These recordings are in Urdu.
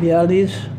42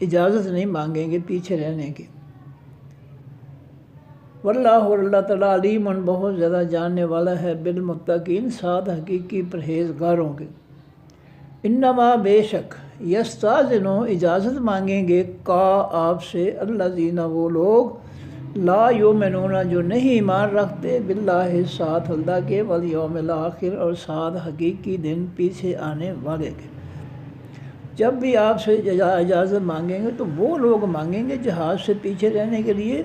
اجازت نہیں مانگیں گے پیچھے رہنے کی۔ واللہ اور اللہ تعالیٰ علیم بہت زیادہ جاننے والا ہے بالمتقین ساتھ حقیقی پرہیزگاروں کے۔ انما بے شک یستاذنو اجازت مانگیں گے کا آپ سے الذین وہ لوگ لا یؤمنون جو نہیں ایمان رکھتے باللہ ساتھ اللہ کے والیوم الاخر اور ساتھ حقیقی دن پیچھے آنے والے کے۔ جب بھی آپ سے اجازت مانگیں گے تو وہ لوگ مانگیں گے جہاد سے پیچھے رہنے کے لیے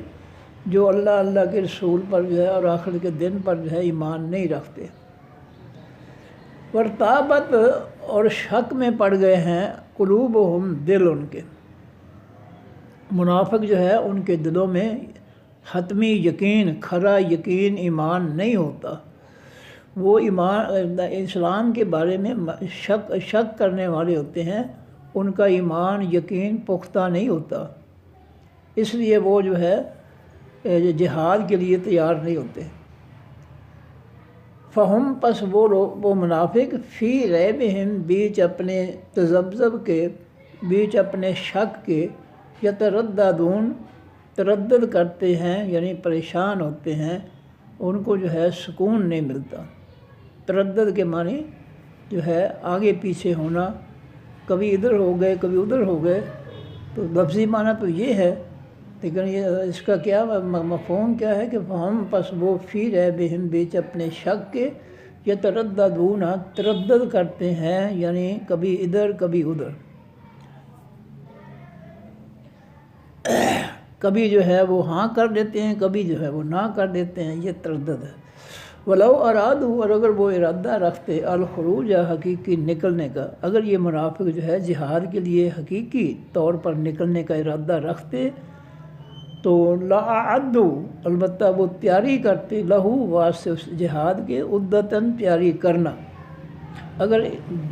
جو اللہ کے رسول پر جو ہے اور آخر کے دن پر جو ہے ایمان نہیں رکھتے۔ ورتابت اور شک میں پڑ گئے ہیں قلوبہم دل ان کے۔ منافق جو ہے ان کے دلوں میں حتمی یقین کھرا یقین ایمان نہیں ہوتا، وہ ایمان اسلام کے بارے میں شک کرنے والے ہوتے ہیں، ان کا ایمان یقین پختہ نہیں ہوتا، اس لیے وہ جو ہے جہاد کے لیے تیار نہیں ہوتے۔ فہم پس وہ منافق فی ریبہم بیچ اپنے تذبذب کے بیچ اپنے شک کے یترددون تردد کرتے ہیں یعنی پریشان ہوتے ہیں، ان کو جو ہے سکون نہیں ملتا۔ تردد کے معنی جو ہے آگے پیچھے ہونا، کبھی ادھر ہو گئے کبھی ادھر ہو گئے، تو لفظی معنی تو یہ ہے، لیکن یہ اس کا کیا مفہوم کیا ہے کہ ہم پس وہ فی ریبہم بیچ اپنے شک کے یترددون تردد کرتے ہیں یعنی کبھی ادھر کبھی ادھر، کبھی جو ہے وہ ہاں کر دیتے ہیں کبھی جو ہے وہ نہ کر دیتے ہیں، یہ تردد ہے۔ ولو ارادو اور اگر وہ ارادہ رکھتے الخروج حقیقی نکلنے کا، اگر یہ منافق جو ہے جہاد کے لیے حقیقی طور پر نکلنے کا ارادہ رکھتے تو لأعدو البتہ وہ تیاری کرتے لہو واسطے اس جہاد کے عدتاً تیاری کرنا، اگر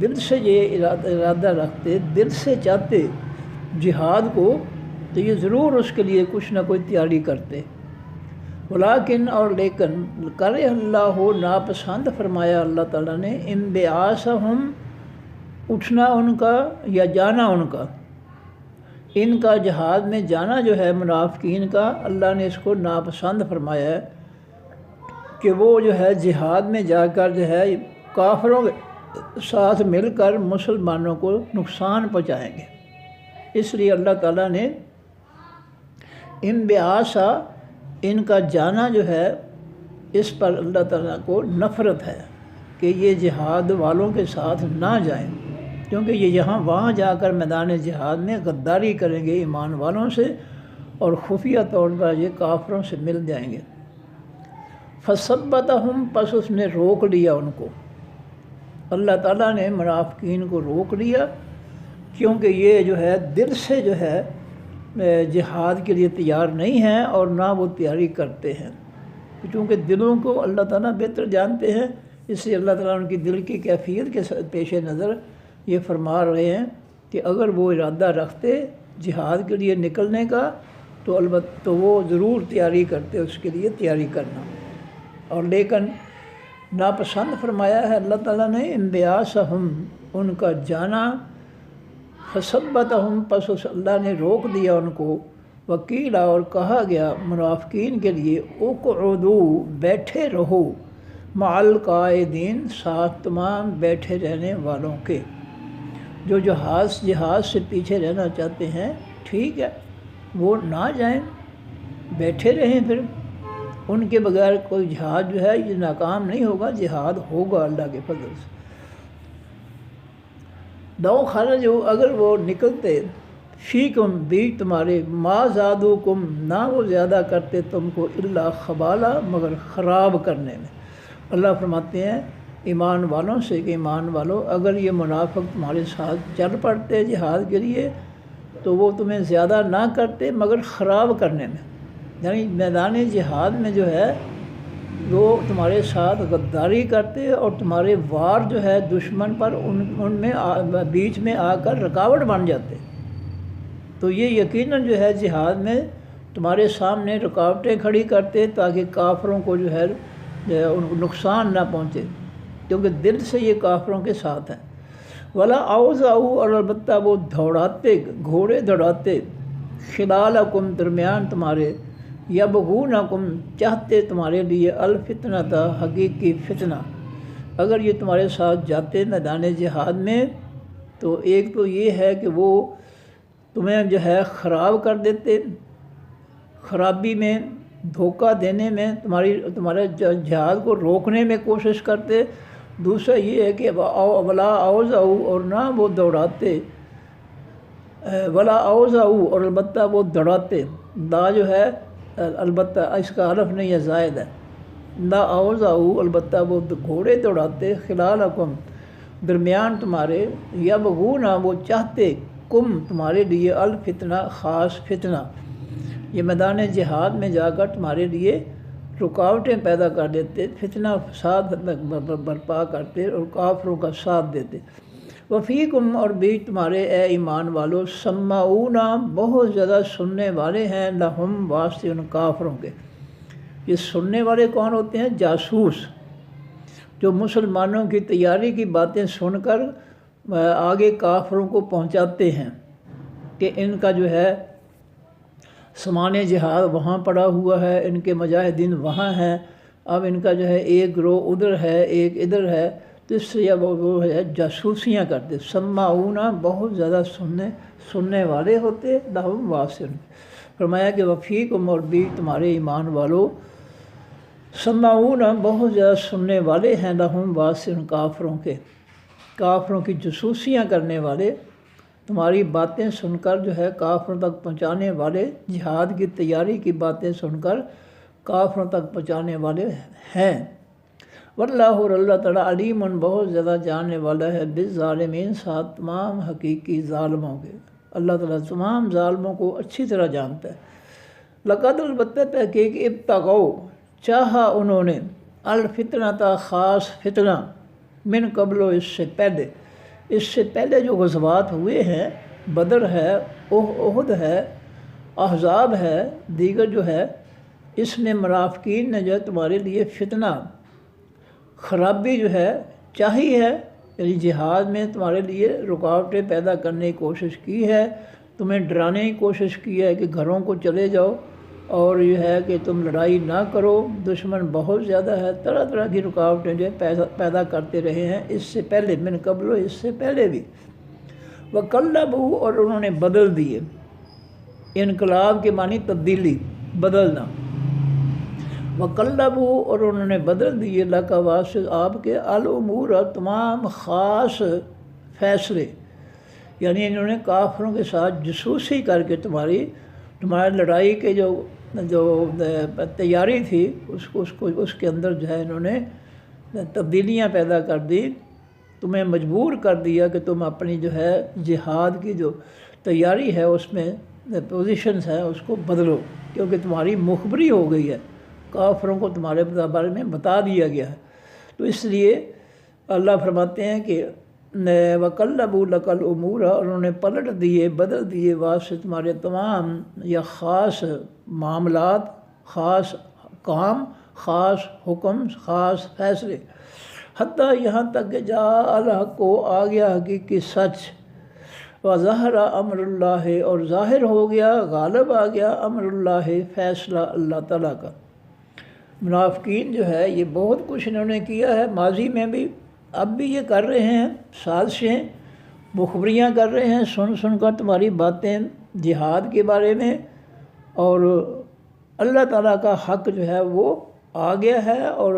دل سے یہ ارادہ رکھتے دل سے چاہتے جہاد کو تو یہ ضرور اس کے لیے کچھ نہ کوئی تیاری کرتے۔ ولیکن اور لیکن کرے اللہ ناپسند فرمایا اللہ تعالیٰ نے انبعاثہم اٹھنا ان کا یا جانا ان کا، ان کا جہاد میں جانا جو ہے منافقین کا، اللہ نے اس کو ناپسند فرمایا ہے کہ وہ جو ہے جہاد میں جا کر جو ہے کافروں کے ساتھ مل کر مسلمانوں کو نقصان پہنچائیں گے، اس لیے اللہ تعالیٰ نے انبعاثہ ان کا جانا جو ہے اس پر اللہ تعالیٰ کو نفرت ہے کہ یہ جہاد والوں کے ساتھ نہ جائیں، کیونکہ یہ وہاں جا کر میدان جہاد میں غداری کریں گے ایمان والوں سے اور خفیہ طور پر یہ کافروں سے مل جائیں گے۔ فثبتہم پس اس نے روک لیا ان کو، اللہ تعالیٰ نے منافقین کو روک لیا کیونکہ یہ جو ہے دل سے جو ہے جہاد کے لیے تیار نہیں ہیں اور نہ وہ تیاری کرتے ہیں، کیونکہ دلوں کو اللہ تعالیٰ بہتر جانتے ہیں، اس لیے اللہ تعالیٰ ان کی دل کی کیفیت کے پیش نظر یہ فرما رہے ہیں کہ اگر وہ ارادہ رکھتے جہاد کے لیے نکلنے کا تو البتہ وہ ضرور تیاری کرتے، اس کے لیے تیاری کرنا، اور لیکن ناپسند فرمایا ہے اللہ تعالیٰ نے انبعاثہم ان کا جانا، فثبتہم پس اس اللہ نے روک دیا ان کو، وکیلا اور کہا گیا منافقین کے لیے اقعدوا بیٹھے رہو مع القاعدین ساتھ تمام بیٹھے رہنے والوں کے، جو جہاد سے پیچھے رہنا چاہتے ہیں ٹھیک ہے وہ نہ جائیں بیٹھے رہیں، پھر ان کے بغیر کوئی جہاد جو ہے یہ ناکام نہیں ہوگا، جہاد ہوگا اللہ کے فضل سے۔ لو خرجوا اگر وہ نکلتے فیکم بیچ تمہارے ما زادوکم نہ وہ زیادہ کرتے تم کو الا خبالا مگر خراب کرنے میں۔ اللہ فرماتے ہیں ایمان والوں سے کہ ایمان والوں اگر یہ منافق تمہارے ساتھ چل پڑتے جہاد کے لیے تو وہ تمہیں زیادہ نہ کرتے مگر خراب کرنے میں، یعنی میدان جہاد میں جو ہے وہ تمہارے ساتھ غداری کرتے اور تمہارے وار جو ہے دشمن پر ان میں بیچ میں آ کر رکاوٹ بن جاتے، تو یہ یقیناً جو ہے جہاد میں تمہارے سامنے رکاوٹیں کھڑی کرتے تاکہ کافروں کو جو ہے ان کو نقصان نہ پہنچے، کیونکہ دل سے یہ کافروں کے ساتھ ہیں۔ ولا اوزعوا اور البتہ وہ دوڑاتے گھوڑے دوڑاتے خلالکم درمیان تمہارے یبغونکم چاہتے تمہارے لیے الفتنہ تھا حقیقی فتنہ۔ اگر یہ تمہارے ساتھ جاتے میدان جہاد میں تو ایک تو یہ ہے کہ وہ تمہیں جو ہے خراب کر دیتے، خرابی میں دھوکہ دینے میں تمہارے جہاد کو روکنے میں کوشش کرتے۔ دوسرا یہ ہے کہ ولا اوزعوا اور نہ وہ دوڑاتے، ولا اوزعوا اور البتہ وہ دوڑاتے، دا جو ہے البتہ اس کا حرف نہیں ہے زائد ہے، لا اوزعوا البتہ وہ گھوڑے دوڑاتے خلالکم درمیان تمہارے، یبغونا وہ چاہتے کم تمہارے لیے الفتنہ خاص فتنہ، یہ میدان جہاد میں جا کر تمہارے لیے رکاوٹیں پیدا کر دیتے، فتنہ فساد برپا کرتے اور کافروں کا ساتھ دیتے۔ وفیکم اور بیچ تمہارے اے ایمان والو سماعون بہت زیادہ سننے والے ہیں لہم واسطے ان کافروں کے۔ یہ سننے والے کون ہوتے ہیں؟ جاسوس، جو مسلمانوں کی تیاری کی باتیں سن کر آگے کافروں کو پہنچاتے ہیں کہ ان کا جو ہے سامان جہاد وہاں پڑا ہوا ہے، ان کے مجاہدین وہاں ہیں، اب ان کا جو ہے ایک گروہ ادھر ہے ایک ادھر ہے، تو اس سے وہ ہے جاسوسیاں کرتے۔ سماعون بہت زیادہ سننے والے ہوتے لہم واسطے، فرمایا کہ وفیکم اور بھی تمہارے ایمان والو سماعون بہت زیادہ سننے والے ہیں لہم واسطے ان کافروں کے، کافروں کی جاسوسیاں کرنے والے، تمہاری باتیں سن کر جو ہے کافروں تک پہنچانے والے، جہاد کی تیاری کی باتیں سن کر کافروں تک پہنچانے والے ہیں۔ واللہ اور اللہ تعالیٰ علیم بہت زیادہ جاننے والا ہے بالظالمین ساتھ تمام حقیقی ظالموں کے، اللہ تعالیٰ تمام ظالموں کو اچھی طرح جانتا ہے۔ لقد البتہ تحقیق ابتغوا چاہا انہوں نے الفتنہ تا خاص فتنہ من قبل اس سے پہلے جو غزوات ہوئے ہیں، بدر ہے، احد ہے، احزاب ہے، دیگر جو ہے، اس میں منافقین نے جو ہے تمہارے لیے فتنہ خرابی جو ہے چاہی ہے، یعنی جہاد میں تمہارے لیے رکاوٹیں پیدا کرنے کی کوشش کی ہے، تمہیں ڈرانے کی کوشش کی ہے کہ گھروں کو چلے جاؤ اور یہ ہے کہ تم لڑائی نہ کرو، دشمن بہت زیادہ ہے، طرح طرح کی رکاوٹیں جو پیدا کرتے رہے ہیں اس سے پہلے، من قبل اس سے پہلے بھی۔ وَقَلَّبُوا اور انہوں نے بدل دیے، انقلاب کے معنی تبدیلی، بدلنا۔ وَقَلَّبُوا اور انہوں نے بدل دیے لَكَ واسطے آپ کے الامور تمام خاص فیصلے، یعنی انہوں نے کافروں کے ساتھ جاسوسی کر کے تمہاری لڑائی کے جو تیاری تھی اس کے اندر جو ہے انہوں نے تبدیلیاں پیدا کر دی، تمہیں مجبور کر دیا کہ تم اپنی جو ہے جہاد کی جو تیاری ہے اس میں پوزیشنز ہیں اس کو بدلو، کیونکہ تمہاری مخبری ہو گئی ہے، کافروں کو تمہارے بارے میں بتا دیا گیا ہے۔ تو اس لیے اللہ فرماتے ہیں کہ وَقَلَّبُوا لَكَ الْأُمُورَ اور انہوں نے پلٹ دیے، بدل دیے واسطے تمہارے تمام یا خاص معاملات، خاص کام، خاص حکم، خاص فیصلے، حتیٰ یہاں تک کہ جاء الحق کو آ گیا حقیقی سچ، وظہر امر اللہ اور ظاہر ہو گیا، غالب آ گیا امر اللہ فیصلہ اللہ تعالیٰ کا۔ منافقین جو ہے یہ بہت کچھ انہوں نے کیا ہے، ماضی میں بھی، اب بھی یہ کر رہے ہیں، سازشیں مخبریاں کر رہے ہیں، سن کر تمہاری باتیں جہاد کے بارے میں، اور اللہ تعالیٰ کا حق جو ہے وہ آ گیا ہے اور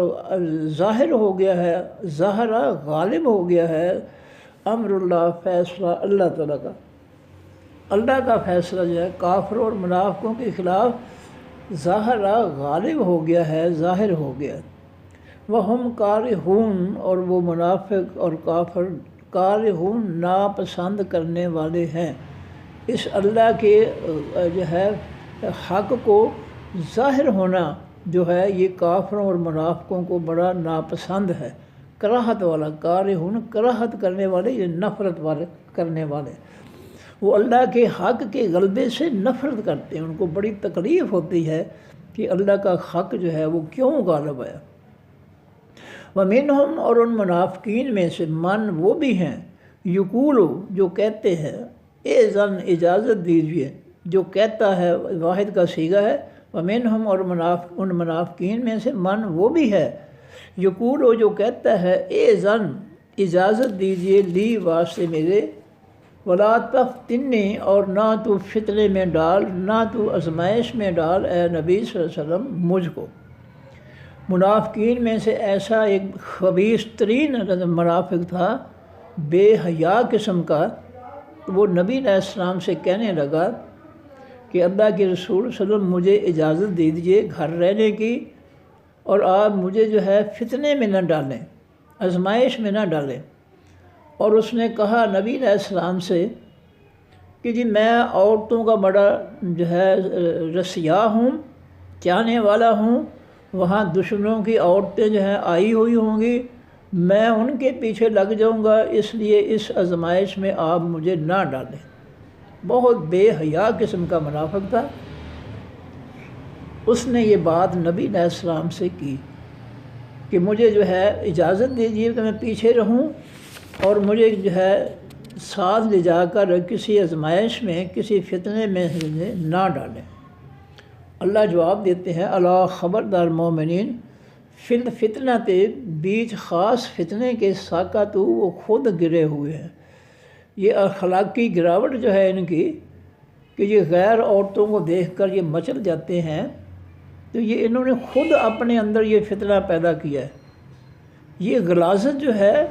ظاہر ہو گیا ہے، ظاہر غالب ہو گیا ہے امر اللہ فیصلہ اللہ تعالیٰ کا، اللہ کا فیصلہ جو ہے کافروں اور منافقوں کے خلاف ظاہر غالب ہو گیا ہے، ظاہر ہو گیا۔ وَهُمْ کارہون اور وہ منافق اور کافر کارہون ناپسند کرنے والے ہیں اس اللہ کے جو ہے حق کو ظاہر ہونا جو ہے یہ کافروں اور منافقوں کو بڑا ناپسند ہے، کراہت والا، کارہون کراہت کرنے والے، یہ نفرت والے کرنے والے، وہ اللہ کے حق کے غلبے سے نفرت کرتے ہیں، ان کو بڑی تکلیف ہوتی ہے کہ اللہ کا حق جو ہے وہ کیوں غالب آیا۔ وَمِنْهُمْ اور ان منافقین میں سے من وہ بھی ہیں یقولو جو کہتے ہیں، اے زن اجازت دیجیے، جو کہتا ہے واحد کا صیغہ ہے، ومنہم اور ان منافقین میں سے من وہ بھی ہے، یقولو جو کہتا ہے، اے زن اجازت دیجیے، لی واسطے میرے، ولا تفتنی اور نہ تو فتنے میں ڈال، نہ تو آزمائش میں ڈال اے نبی صلی اللہ علیہ وسلم مجھ کو۔ منافقین میں سے ایسا ایک خبیث ترین منافق تھا، بے حیا قسم کا، وہ نبی علیہ السلام سے کہنے لگا کہ اللہ کے رسول صلی اللہ علیہ وسلم مجھے اجازت دے دیجیے گھر رہنے کی، اور آپ مجھے جو ہے فتنے میں نہ ڈالیں، آزمائش میں نہ ڈالیں۔ اور اس نے کہا نبی علیہ السلام سے کہ جی میں عورتوں کا بڑا جو ہے رسیا ہوں، چاہنے والا ہوں، وہاں دشمنوں کی عورتیں جو ہیں آئی ہوئی ہوں گی، میں ان کے پیچھے لگ جاؤں گا، اس لیے اس آزمائش میں آپ مجھے نہ ڈالیں۔ بہت بے حیا قسم کا منافق تھا۔ اس نے یہ بات نبی علیہ السلام سے کی کہ مجھے جو ہے اجازت دیجیے کہ میں پیچھے رہوں، اور مجھے جو ہے ساتھ لے جا کر کسی آزمائش میں، کسی فتنے میں نہ ڈالیں۔ اللہ جواب دیتے ہیں، الا خبردار مومنین، فی الفتنۃ بیچ خاص فتنے کے ساقط وہ خود گرے ہوئے ہیں۔ یہ اخلاقی گراوٹ جو ہے ان کی، کہ یہ غیر عورتوں کو دیکھ کر یہ مچل جاتے ہیں، تو یہ انہوں نے خود اپنے اندر یہ فتنہ پیدا کیا ہے۔ یہ غلاظت جو ہے،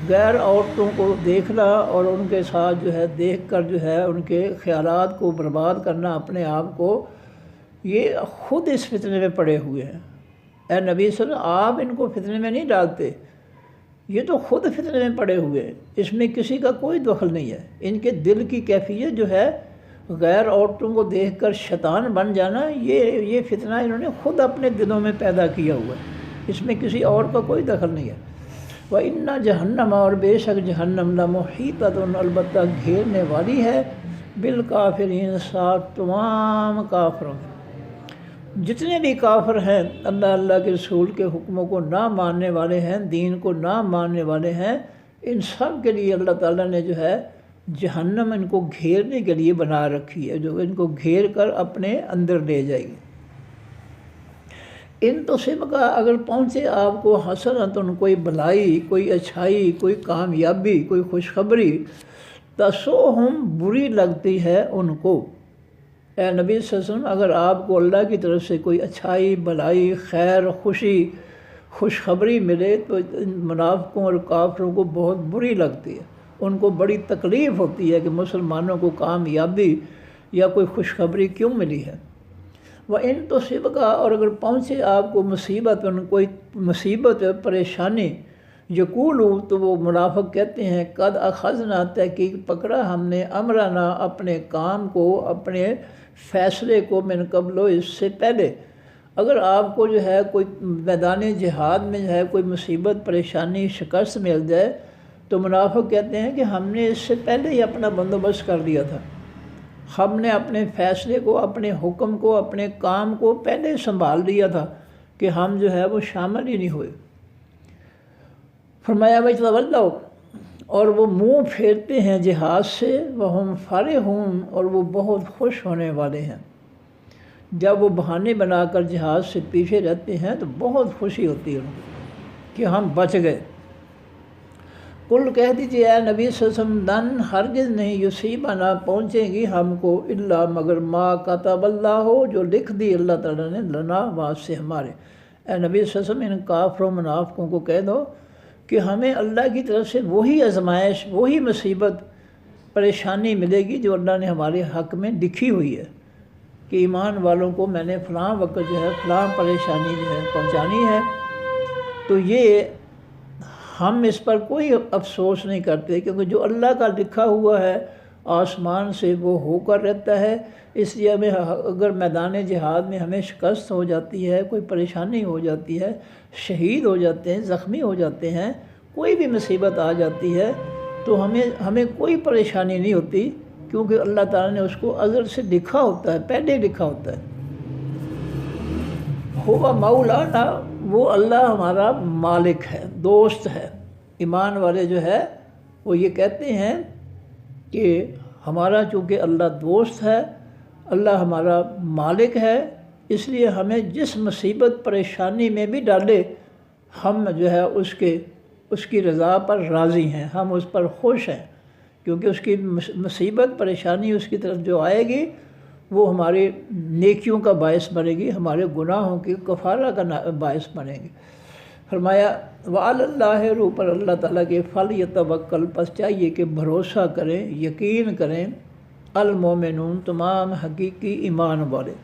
غیر عورتوں کو دیکھنا اور ان کے ساتھ جو ہے دیکھ کر جو ہے ان کے خیالات کو برباد کرنا اپنے آپ کو، یہ خود اس فتنے میں پڑے ہوئے ہیں۔ اے نبی صلی اللہ علیہ وسلم آپ ان کو فتنے میں نہیں ڈالتے، یہ تو خود فتنے میں پڑے ہوئے ہیں، اس میں کسی کا کوئی دخل نہیں ہے۔ ان کے دل کی کیفیت جو ہے غیر عورتوں کو دیکھ کر شیطان بن جانا، یہ فتنہ انہوں نے خود اپنے دلوں میں پیدا کیا ہوا ہے، اس میں کسی اور کا کوئی دخل نہیں ہے۔ وَإِنَّ جہنم اور بے شک جہنم لَمُحِيطَةٌ البتہ گھیرنے والی ہے، بالکافرین ساتھ تمام کافروں کے، جتنے بھی کافر ہیں، اللہ کے رسول کے حکموں کو نہ ماننے والے ہیں، دین کو نہ ماننے والے ہیں، ان سب کے لیے اللہ تعالیٰ نے جو ہے جہنم ان کو گھیرنے کے لیے بنا رکھی ہے، جو ان کو گھیر کر اپنے اندر لے جائے گی۔ ان تصبک اگر پہنچے آپ کو حسنۃ کوئی بھلائی، کوئی اچھائی، کوئی کامیابی، کوئی خوشخبری، تسؤہم بری لگتی ہے ان کو۔ اے نبی صلی اللہ علیہ وسلم اگر آپ کو اللہ کی طرف سے کوئی اچھائی، بھلائی، خیر، خوشی، خوشخبری ملے تو ان منافقوں اور کافروں کو بہت بری لگتی ہے، ان کو بڑی تکلیف ہوتی ہے کہ مسلمانوں کو کامیابی یا کوئی خوشخبری کیوں ملی ہے۔ وَإِن تُصِبْكَ اور اگر پہنچے آپ کو مصیبت، کوئی مصیبت، پریشانی، یقولوا تو وہ منافق کہتے ہیں، قد اخذنا تحقیق پکڑا ہم نے، امرنا اپنے کام کو، اپنے فیصلے کو، من قبل اس سے پہلے۔ اگر آپ کو جو ہے کوئی میدان جہاد میں جو ہے کوئی مصیبت، پریشانی، شکست مل جائے تو منافق کہتے ہیں کہ ہم نے اس سے پہلے ہی اپنا بندوبست کر لیا تھا، ہم نے اپنے فیصلے کو، اپنے حکم کو، اپنے کام کو پہلے سنبھال لیا تھا کہ ہم جو ہے وہ شامل ہی نہیں ہوئے۔ فرمایا وَيَتَوَلَّوْا اور وہ منہ پھیرتے ہیں جہاد سے، وَهُمْ فَرِحُونَ اور وہ بہت خوش ہونے والے ہیں۔ جب وہ بہانے بنا کر جہاد سے پیچھے رہتے ہیں تو بہت خوشی ہوتی ہے ان کو کہ ہم بچ گئے۔ قل کہہ دیجیے اے نبی صلی اللہ علیہ وسلم، لن ہرگز نہیں، یصیبنا پہنچیں گی ہم کو، الا مگر ما کتب اللہ ہو جو لکھ دی اللہ تعالیٰ نے، لنا واسطے ہمارے۔ اے نبی صلی اللہ علیہ وسلم ان کافروں منافقوں کو کہہ دو کہ ہمیں اللہ کی طرف سے وہی آزمائش، وہی مصیبت، پریشانی ملے گی جو اللہ نے ہمارے حق میں لکھی ہوئی ہے کہ ایمان والوں کو میں نے فلاں وقت جو ہے فلاں پریشانی جو ہے پہنچانی ہے۔ تو یہ ہم اس پر کوئی افسوس نہیں کرتے، کیونکہ جو اللہ کا لکھا ہوا ہے آسمان سے وہ ہو کر رہتا ہے۔ اس لیے ہمیں اگر میدان جہاد میں ہمیں شکست ہو جاتی ہے، کوئی پریشانی ہو جاتی ہے، شہید ہو جاتے ہیں، زخمی ہو جاتے ہیں، کوئی بھی مصیبت آ جاتی ہے تو ہمیں کوئی پریشانی نہیں ہوتی، کیونکہ اللہ تعالیٰ نے اس کو ازل سے لکھا ہوتا ہے، پہلے لکھا ہوتا ہے۔ ہوا مولانا وہ اللہ ہمارا مالک ہے، دوست ہے۔ ایمان والے جو ہے وہ یہ کہتے ہیں کہ ہمارا چونکہ اللہ دوست ہے، اللہ ہمارا مالک ہے، اس لیے ہمیں جس مصیبت پریشانی میں بھی ڈالے ہم جو ہے اس کی رضا پر راضی ہیں، ہم اس پر خوش ہیں، کیونکہ اس کی مصیبت پریشانی اس کی طرف جو آئے گی وہ ہماری نیکیوں کا باعث بنے گی، ہمارے گناہوں کی کفارہ کا باعث بنے گی۔ فرمایا وعلی اللہ، اوپر اللہ تعالیٰ کے فلیتوکل، پس چاہیے کہ بھروسہ کریں، یقین کریں، المومنون، تمام حقیقی ایمان والے۔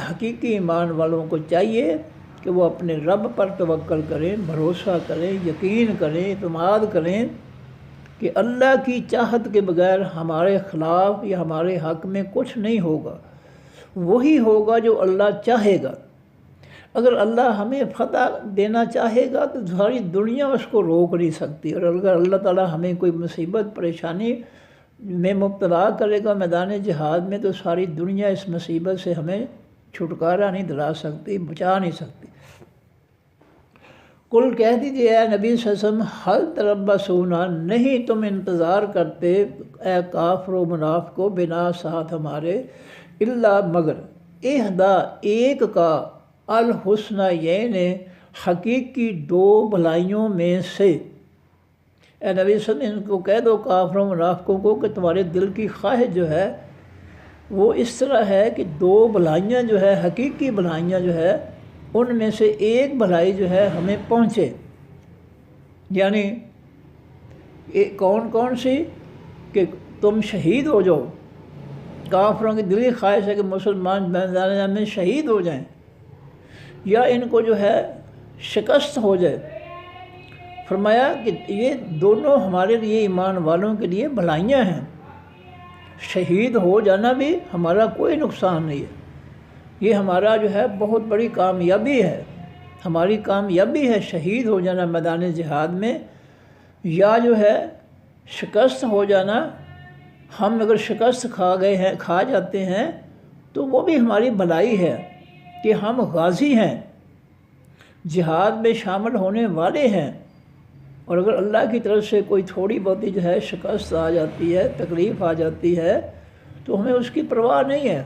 حقیقی ایمان والوں کو چاہیے کہ وہ اپنے رب پر توکل کریں، بھروسہ کریں، یقین کریں، اعتماد کریں کہ اللہ کی چاہت کے بغیر ہمارے خلاف یا ہمارے حق میں کچھ نہیں ہوگا، وہی ہوگا جو اللہ چاہے گا۔ اگر اللہ ہمیں فتح دینا چاہے گا تو ساری دنیا اس کو روک نہیں سکتی، اور اگر اللہ تعالیٰ ہمیں کوئی مصیبت پریشانی میں مبتلا کرے گا میدان جہاد میں، تو ساری دنیا اس مصیبت سے ہمیں چھٹکارا نہیں دلا سکتی، بچا نہیں سکتی۔ کل کہہ دیجیے اے نبی صلی اللہ علیہ وسلم، حل تربصون، نہیں تم انتظار کرتے اے کافر و منافقو، بنا ساتھ ہمارے، الا مگر، احدا ایک کا، الحسنى یعنی حقیقی دو بھلائیوں میں سے۔ اے نبی صلی اللہ علیہ وسلم، ان کو کہہ دو کافروں منافقوں کو کہ تمہارے دل کی خواہش جو ہے وہ اس طرح ہے کہ دو بھلائیاں جو ہے، حقیقی بھلائیاں جو ہے، ان میں سے ایک بھلائی جو ہے ہمیں پہنچے۔ یعنی کون کون سی؟ کہ تم شہید ہو جاؤ۔ کافروں کی دلی خواہش ہے کہ مسلمان میدان جنگ میں شہید ہو جائیں، یا ان کو جو ہے شکست ہو جائے۔ فرمایا کہ یہ دونوں ہمارے لیے، ایمان والوں کے لیے بھلائیاں ہیں۔ شہید ہو جانا بھی ہمارا کوئی نقصان نہیں ہے، یہ ہمارا جو ہے بہت بڑی کامیابی ہے، ہماری کامیابی ہے شہید ہو جانا میدان جہاد میں، یا جو ہے شکست ہو جانا۔ ہم اگر شکست کھا جاتے ہیں تو وہ بھی ہماری بھلائی ہے کہ ہم غازی ہیں، جہاد میں شامل ہونے والے ہیں، اور اگر اللہ کی طرف سے کوئی تھوڑی بہت جو ہے شکست آ جاتی ہے، تکلیف آ جاتی ہے، تو ہمیں اس کی پرواہ نہیں ہے۔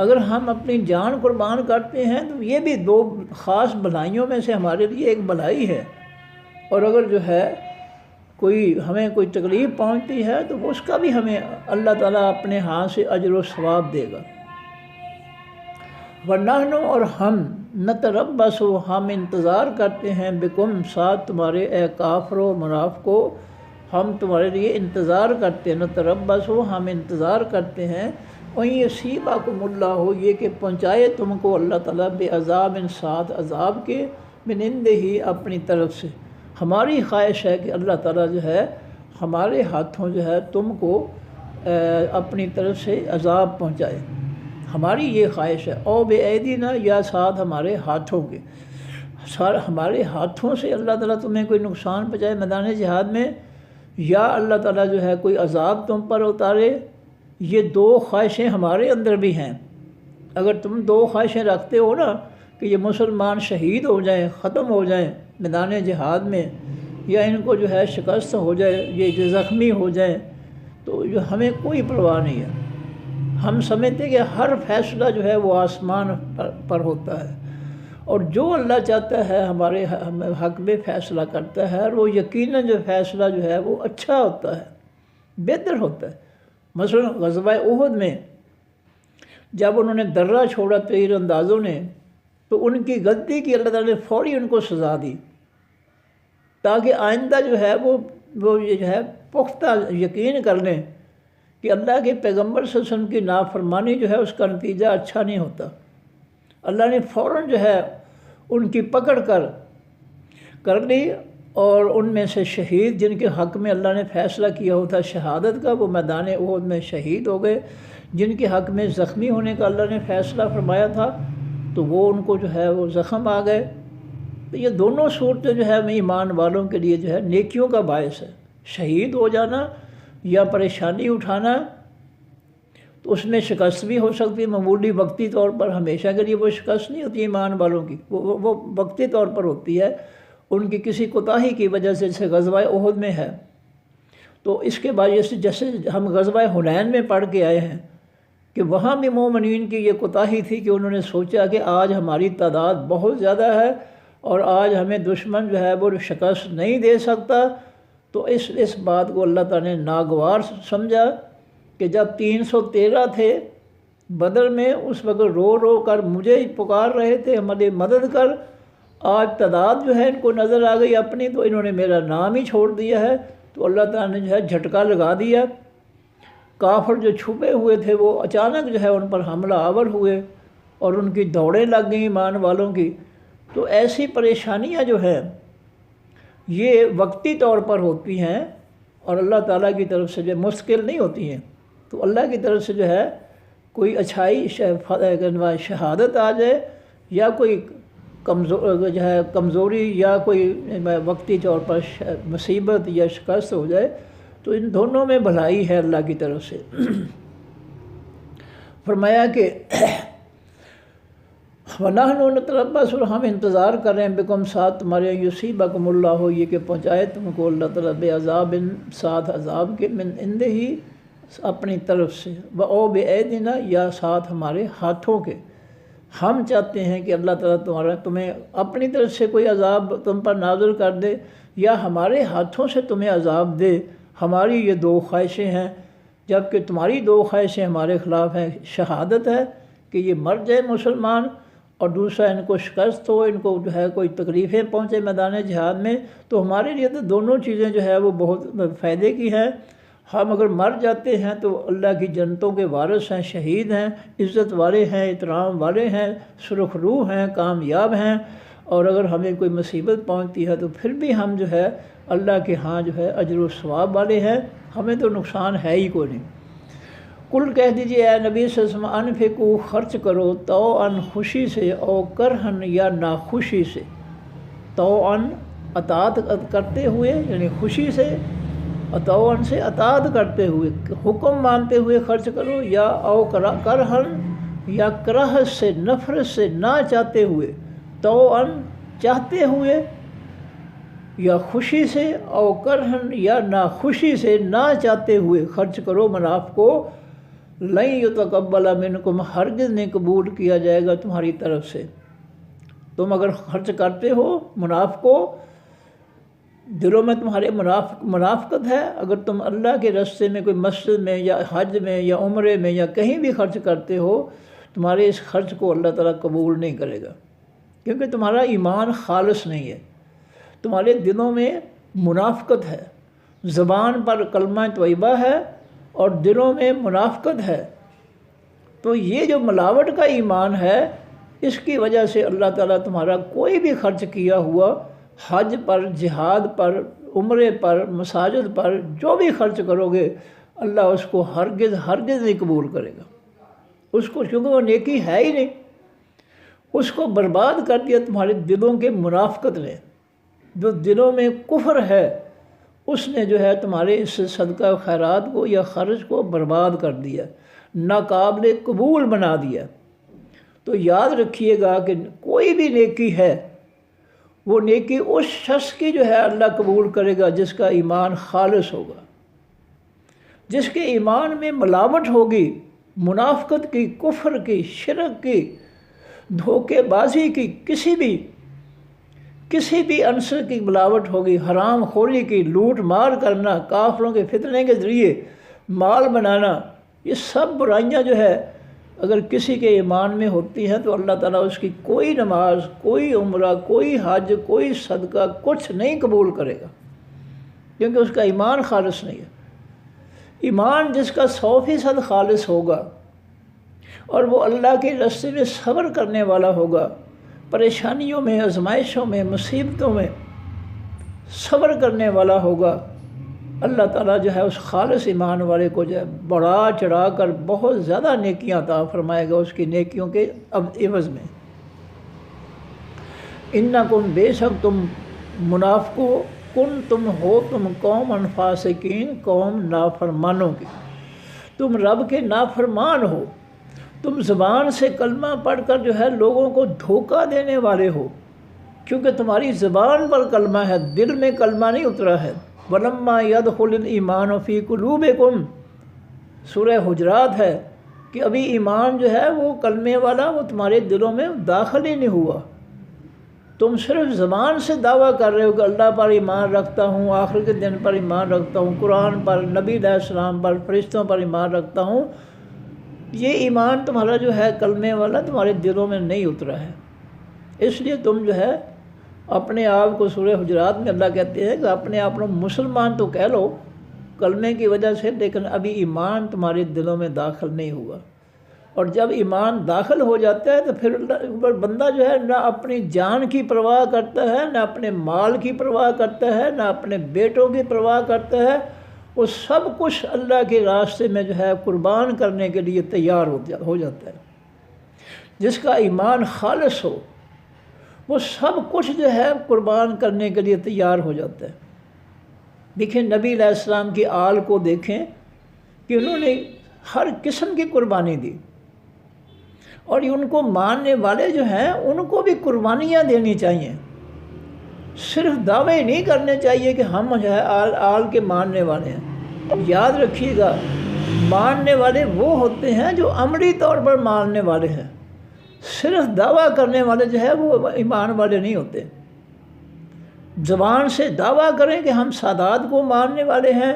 اگر ہم اپنی جان قربان کرتے ہیں تو یہ بھی دو خاص بھلائیوں میں سے ہمارے لیے ایک بھلائی ہے، اور اگر جو ہے ہمیں کوئی تکلیف پہنچتی ہے تو اس کا بھی ہمیں اللہ تعالیٰ اپنے ہاتھ سے اجر و ثواب دے گا۔ وَنَحْنُ، اور ہم، نَتَرَبَّصُ، ہم انتظار کرتے ہیں، بِكُمْ، ساتھ تمہارے، اے کافرو منافقو، ہم تمہارے لیے انتظار کرتے ہیں، نَتَرَبَّصُ، ہم انتظار کرتے ہیں، وَإِن يُصِيبَكُمُ اللَّهُ، یہ کہ پہنچائے تم کو اللہ تعالیٰ، بِعَذَابٍ، ساتھ عذاب کے، مِنْ عِنْدِهِ، اپنی طرف سے۔ ہماری خواہش ہے کہ اللہ تعالیٰ جو ہے ہمارے ہاتھوں جو ہے تم کو اپنی طرف سے عذاب پہنچائے، ہماری یہ خواہش ہے۔ او بِأَيْدِنَا، یا ساتھ ہمارے ہاتھوں کے، ہمارے ہاتھوں سے اللہ تعالیٰ تمہیں کوئی نقصان پہنچائے میدان جہاد میں، یا اللہ تعالیٰ جو ہے کوئی عذاب تم پر اتارے۔ یہ دو خواہشیں ہمارے اندر بھی ہیں۔ اگر تم دو خواہشیں رکھتے ہو نا کہ یہ مسلمان شہید ہو جائیں، ختم ہو جائیں میدان جہاد میں، یا ان کو جو ہے شکست ہو جائے، یہ زخمی ہو جائیں، تو ہمیں کوئی پرواہ نہیں ہے۔ ہم سمجھتے کہ ہر فیصلہ جو ہے وہ آسمان پر ہوتا ہے، اور جو اللہ چاہتا ہے ہمارے حق میں فیصلہ کرتا ہے، اور وہ یقیناً جو فیصلہ جو ہے وہ اچھا ہوتا ہے، بہتر ہوتا ہے۔ مثلا غزوہ احد میں جب انہوں نے درہ چھوڑا تیر اندازوں نے، تو ان کی غلطی کی اللہ تعالیٰ نے فوری ان کو سزا دی، تاکہ آئندہ جو ہے وہ جو ہے پختہ یقین کر لیں کہ اللہ کے پیغمبر صلی اللہ علیہ وسلم کی نافرمانی جو ہے اس کا نتیجہ اچھا نہیں ہوتا۔ اللہ نے فوراً جو ہے ان کی پکڑ کر لی، اور ان میں سے شہید جن کے حق میں اللہ نے فیصلہ کیا ہوتا شہادت کا، وہ میدان احد میں شہید ہو گئے۔ جن کے حق میں زخمی ہونے کا اللہ نے فیصلہ فرمایا تھا تو وہ ان کو جو ہے وہ زخم آ گئے۔ تو یہ دونوں صورتیں جو ہے ایمان والوں کے لیے جو ہے نیکیوں کا باعث ہے۔ شہید ہو جانا یا پریشانی اٹھانا، تو اس میں شکست بھی ہو سکتی ہے، معمولی وقتی طور پر، ہمیشہ کے لیے وہ شکست نہیں ہوتی ایمان والوں کی، وہ وقتی طور پر ہوتی ہے، ان کی کسی کوتاہی کی وجہ سے، جیسے غزوہ احد میں ہے، تو اس کے بعد جیسے ہم غزوہ حنین میں پڑھ کے آئے ہیں کہ وہاں بھی مومنین کی یہ کوتاہی تھی کہ انہوں نے سوچا کہ آج ہماری تعداد بہت زیادہ ہے اور آج ہمیں دشمن جو ہے وہ شکست نہیں دے سکتا، تو اس بات کو اللہ تعالیٰ نے ناگوار سمجھا کہ جب 313 تھے بدر میں، اس وقت رو رو کر مجھے پکار رہے تھے ہماری مدد کر، آج تعداد جو ہے ان کو نظر آ گئی اپنی، تو انہوں نے میرا نام ہی چھوڑ دیا ہے، تو اللہ تعالیٰ نے جو ہے جھٹکا لگا دیا۔ کافر جو چھپے ہوئے تھے وہ اچانک جو ہے ان پر حملہ آور ہوئے اور ان کی دوڑیں لگ گئیں ایمان والوں کی۔ تو ایسی پریشانیاں جو ہیں یہ وقتی طور پر ہوتی ہیں اور اللہ تعالیٰ کی طرف سے جو مستقل نہیں ہوتی ہیں، تو اللہ کی طرف سے جو ہے کوئی اچھائی شہادت آ جائے یا کوئی کمزوری یا کوئی وقتی طور پر مصیبت یا شکست ہو جائے، تو ان دونوں میں بھلائی ہے اللہ کی طرف سے۔ فرمایا کہ وَنَحْنُ نَتَرَبَّصُ، ہم انتظار کر رہے ہیں بِكُمْ ساتھ تمہارے، يُصِيبَكُمُ اللَّهُ، یہ کہ پہنچائے تم کو اللہ تعالیٰ بِعَذَابٍ، ساتھ عذاب کے، مِنْ عِنْدِهِ، اپنی طرف سے، وَأَوْ بِأَيْدِنَا، یا ساتھ ہمارے ہاتھوں کے۔ ہم چاہتے ہیں کہ اللہ تعالیٰ تمہیں اپنی طرف سے کوئی عذاب تم پر نازل کر دے یا ہمارے ہاتھوں سے تمہیں عذاب دے۔ ہماری یہ دو خواہشیں ہیں، جبکہ تمہاری دو خواہشیں ہمارے خلاف ہیں۔ شہادت ہے کہ یہ مر جائے مسلمان، اور دوسرا ان کو شکست ہو، ان کو جو ہے کوئی تکلیفیں پہنچے میدان جہاد میں، تو ہمارے لیے تو دونوں چیزیں جو ہے وہ بہت فائدے کی ہیں۔ ہم اگر مر جاتے ہیں تو اللہ کی جنتوں کے وارث ہیں، شہید ہیں، عزت والے ہیں، احترام والے ہیں، سرخ روح ہیں، کامیاب ہیں، اور اگر ہمیں کوئی مصیبت پہنچتی ہے تو پھر بھی ہم جو ہے اللہ کے ہاں جو ہے اجر و ثواب والے ہیں، ہمیں تو نقصان ہے ہی کوئی نہیں۔ کل کہہ دیجئے اے نبی صلی اللہ علیہ وسلم، انفقو، خرچ کرو، طوعاً، خوشی سے، او کرہن، یا ناخوشی سے۔ طوعاً، اطاعت کرتے ہوئے، یعنی خوشی سے، طوعاً سے اطاعت کرتے ہوئے، حکم مانتے ہوئے خرچ کرو، یا او کرہن، یا کراہت سے، نفرت سے، نہ چاہتے ہوئے۔ طوعاً، چاہتے ہوئے، یا خوشی سے، او کرہن، یا ناخوشی سے، نہ چاہتے ہوئے خرچ کرو منافق کو۔ لن یتقبل منکم، ہرگز نہیں قبول کیا جائے گا تمہاری طرف سے۔ تم اگر خرچ کرتے ہو منافق کو، دلوں میں تمہارے منافقت ہے، اگر تم اللہ کے راستے میں کوئی مسجد میں یا حج میں یا عمرے میں یا کہیں بھی خرچ کرتے ہو، تمہارے اس خرچ کو اللہ تعالیٰ قبول نہیں کرے گا، کیونکہ تمہارا ایمان خالص نہیں ہے، تمہارے دلوں میں منافقت ہے، زبان پر کلمہ طیبہ ہے اور دلوں میں منافقت ہے۔ تو یہ جو ملاوٹ کا ایمان ہے، اس کی وجہ سے اللہ تعالیٰ تمہارا کوئی بھی خرچ کیا ہوا، حج پر، جہاد پر، عمرے پر، مساجد پر، جو بھی خرچ کرو گے، اللہ اس کو ہرگز نہیں قبول کرے گا اس کو، چونکہ وہ نیکی ہے ہی نہیں۔ اس کو برباد کر دیا تمہارے دلوں کے منافقت نے، جو دلوں میں کفر ہے اس نے جو ہے تمہارے اس صدقہ و خیرات کو یا خرچ کو برباد کر دیا، ناقابل قبول بنا دیا۔ تو یاد رکھیے گا کہ کوئی بھی نیکی ہے، وہ نیکی اس شخص کی جو ہے اللہ قبول کرے گا جس کا ایمان خالص ہوگا، جس کے ایمان میں ملاوٹ ہوگی، منافقت کی، کفر کی، شرک کی، دھوکے بازی کی، کسی بھی عنصر کی ملاوٹ ہوگی، حرام خوری کی، لوٹ مار کرنا، کافروں کے فتنے کے ذریعے مال بنانا، یہ سب برائیاں جو ہے اگر کسی کے ایمان میں ہوتی ہیں تو اللہ تعالیٰ اس کی کوئی نماز، کوئی عمرہ، کوئی حج، کوئی صدقہ، کچھ نہیں قبول کرے گا، کیونکہ اس کا ایمان خالص نہیں ہے۔ ایمان جس کا 100% خالص ہوگا اور وہ اللہ کے راستے میں صبر کرنے والا ہوگا، پریشانیوں میں، آزمائشوں میں، مصیبتوں میں صبر کرنے والا ہوگا، اللہ تعالیٰ جو ہے اس خالص ایمان والے کو جو ہے بڑھا چڑھا کر بہت زیادہ نیکیاں عطا فرمائے گا اس کی نیکیوں کے عوض میں۔ انکم، بے شک تم منافقو، تم ہو قوم فاسقین، قوم نافرمانوں کی، تم رب کے نافرمان ہو، تم زبان سے کلمہ پڑھ کر جو ہے لوگوں کو دھوکہ دینے والے ہو، کیونکہ تمہاری زبان پر کلمہ ہے، دل میں کلمہ نہیں اترا ہے۔ وَلَمَّا يَدْخُلِ الْإِيمَانُ فِي قُلُوبِكُمْ، سورہ حجرات ہے کہ ابھی ایمان جو ہے وہ کلمے والا وہ تمہارے دلوں میں داخل ہی نہیں ہوا۔ تم صرف زبان سے دعویٰ کر رہے ہو کہ اللہ پر ایمان رکھتا ہوں، آخر کے دن پر ایمان رکھتا ہوں، قرآن پر، نبی علیہ السلام پر، فرشتوں پر ایمان رکھتا ہوں۔ یہ ایمان تمہارا جو ہے کلمے والا تمہارے دلوں میں نہیں اترا ہے۔ اس لیے تم جو ہے اپنے آپ کو، سورہ حجرات میں اللہ کہتے ہیں کہ اپنے آپ کو مسلمان تو کہہ لو کلمے کی وجہ سے، لیکن ابھی ایمان تمہارے دلوں میں داخل نہیں ہوا۔ اور جب ایمان داخل ہو جاتا ہے تو پھر بندہ جو ہے نہ اپنی جان کی پرواہ کرتا ہے، نہ اپنے مال کی پرواہ کرتا ہے، نہ اپنے بیٹوں کی پرواہ کرتا ہے، وہ سب کچھ اللہ کے راستے میں جو ہے قربان کرنے کے لیے تیار ہو جاتا ہے۔ جس کا ایمان خالص ہو وہ سب کچھ جو ہے قربان کرنے کے لیے تیار ہو جاتا ہے۔ دیکھیں نبی علیہ السلام کی آل کو دیکھیں کہ انہوں نے ہر قسم کی قربانی دی، اور ان کو ماننے والے جو ہیں ان کو بھی قربانیاں دینی چاہیے۔ صرف دعوے نہیں کرنے چاہیے کہ ہم جو ہے آل کے ماننے والے ہیں۔ یاد رکھیے گا، ماننے والے وہ ہوتے ہیں جو عملی طور پر ماننے والے ہیں۔ صرف دعویٰ کرنے والے جو ہے وہ ایمان والے نہیں ہوتے۔ زبان سے دعویٰ کریں کہ ہم سادات کو ماننے والے ہیں،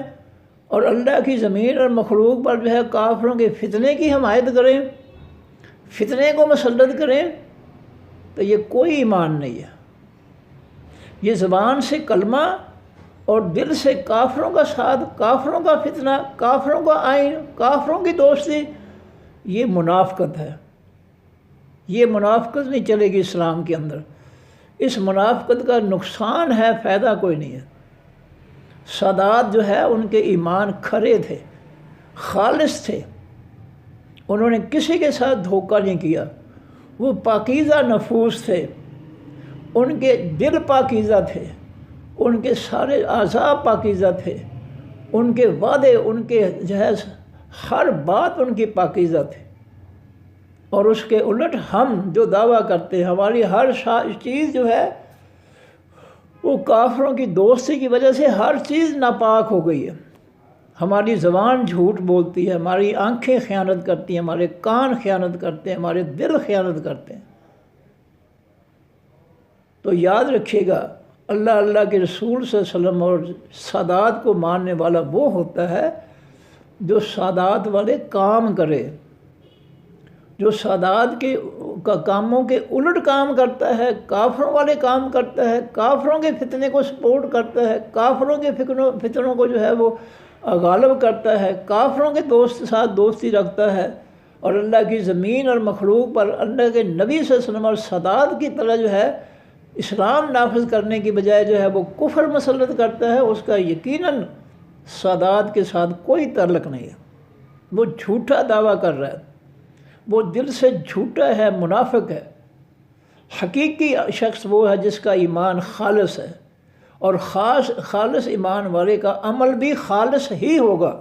اور اللہ کی زمین اور مخلوق پر جو ہے کافروں کے فتنے کی حمایت کریں، فتنے کو مسلط کریں، تو یہ کوئی ایمان نہیں ہے۔ یہ زبان سے کلمہ اور دل سے کافروں کا ساتھ، کافروں کا فتنہ، کافروں کا آئین، کافروں کی دوستی، یہ منافقت ہے۔ یہ منافقت نہیں چلے گی اسلام کے اندر۔ اس منافقت کا نقصان ہے، فائدہ کوئی نہیں ہے۔ سادات جو ہے ان کے ایمان کھرے تھے، خالص تھے، انہوں نے کسی کے ساتھ دھوکہ نہیں کیا، وہ پاکیزہ نفوس تھے، ان کے دل پاکیزہ تھے، ان کے سارے اعضاء پاکیزہ تھے، ان کے وعدے، ان کے جو ہے ہر بات ان کی پاکیزہ تھی۔ اور اس کے الٹ ہم جو دعویٰ کرتے ہیں، ہماری ہر چیز جو ہے وہ کافروں کی دوستی کی وجہ سے ہر چیز ناپاک ہو گئی ہے۔ ہماری زبان جھوٹ بولتی ہے، ہماری آنکھیں خیانت کرتی ہیں، ہمارے کان خیانت کرتے ہیں، ہمارے دل خیانت کرتے ہیں۔ تو یاد رکھیے گا، اللہ کے رسول صلی اللہ علیہ وسلم اور سادات کو ماننے والا وہ ہوتا ہے جو سادات والے کام کرے، جو سادات کے کاموں کے الٹ کام کرتا ہے، کافروں والے کام کرتا ہے، کافروں کے فتنے کو سپورٹ کرتا ہے، کافروں کے فتنوں کو جو ہے وہ غالب کرتا ہے، کافروں کے ساتھ دوستی رکھتا ہے، اور اللہ کی زمین اور مخلوق پر اللہ کے نبی صلی اللہ علیہ وسلم اور سادات کی طرح جو ہے اسلام نافذ کرنے کی بجائے جو ہے وہ کفر مسلط کرتا ہے، اس کا یقیناً سادات کے ساتھ کوئی تعلق نہیں ہے۔ وہ جھوٹا دعویٰ کر رہا ہے، وہ دل سے جھوٹا ہے، منافق ہے۔ حقیقی شخص وہ ہے جس کا ایمان خالص ہے، اور خالص ایمان والے کا عمل بھی خالص ہی ہوگا۔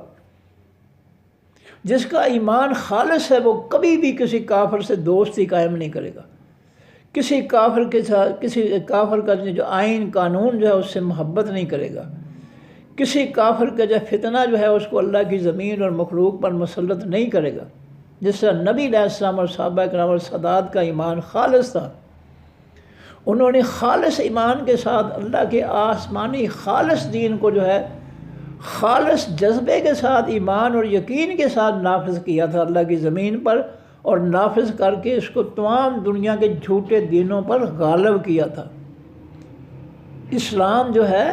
جس کا ایمان خالص ہے وہ کبھی بھی کسی کافر سے دوستی قائم نہیں کرے گا، کسی کافر کے ساتھ، کسی کافر کا جو آئین قانون جو ہے اس سے محبت نہیں کرے گا، کسی کافر کا جو فتنہ جو ہے اس کو اللہ کی زمین اور مخلوق پر مسلط نہیں کرے گا۔ جس طرح نبی علیہ السلام اور صحابہ کرام اور سادات کا ایمان خالص تھا، انہوں نے خالص ایمان کے ساتھ اللہ کے آسمانی خالص دین کو جو ہے خالص جذبے کے ساتھ، ایمان اور یقین کے ساتھ نافذ کیا تھا اللہ کی زمین پر، اور نافذ کر کے اس کو تمام دنیا کے جھوٹے دینوں پر غالب کیا تھا۔ اسلام جو ہے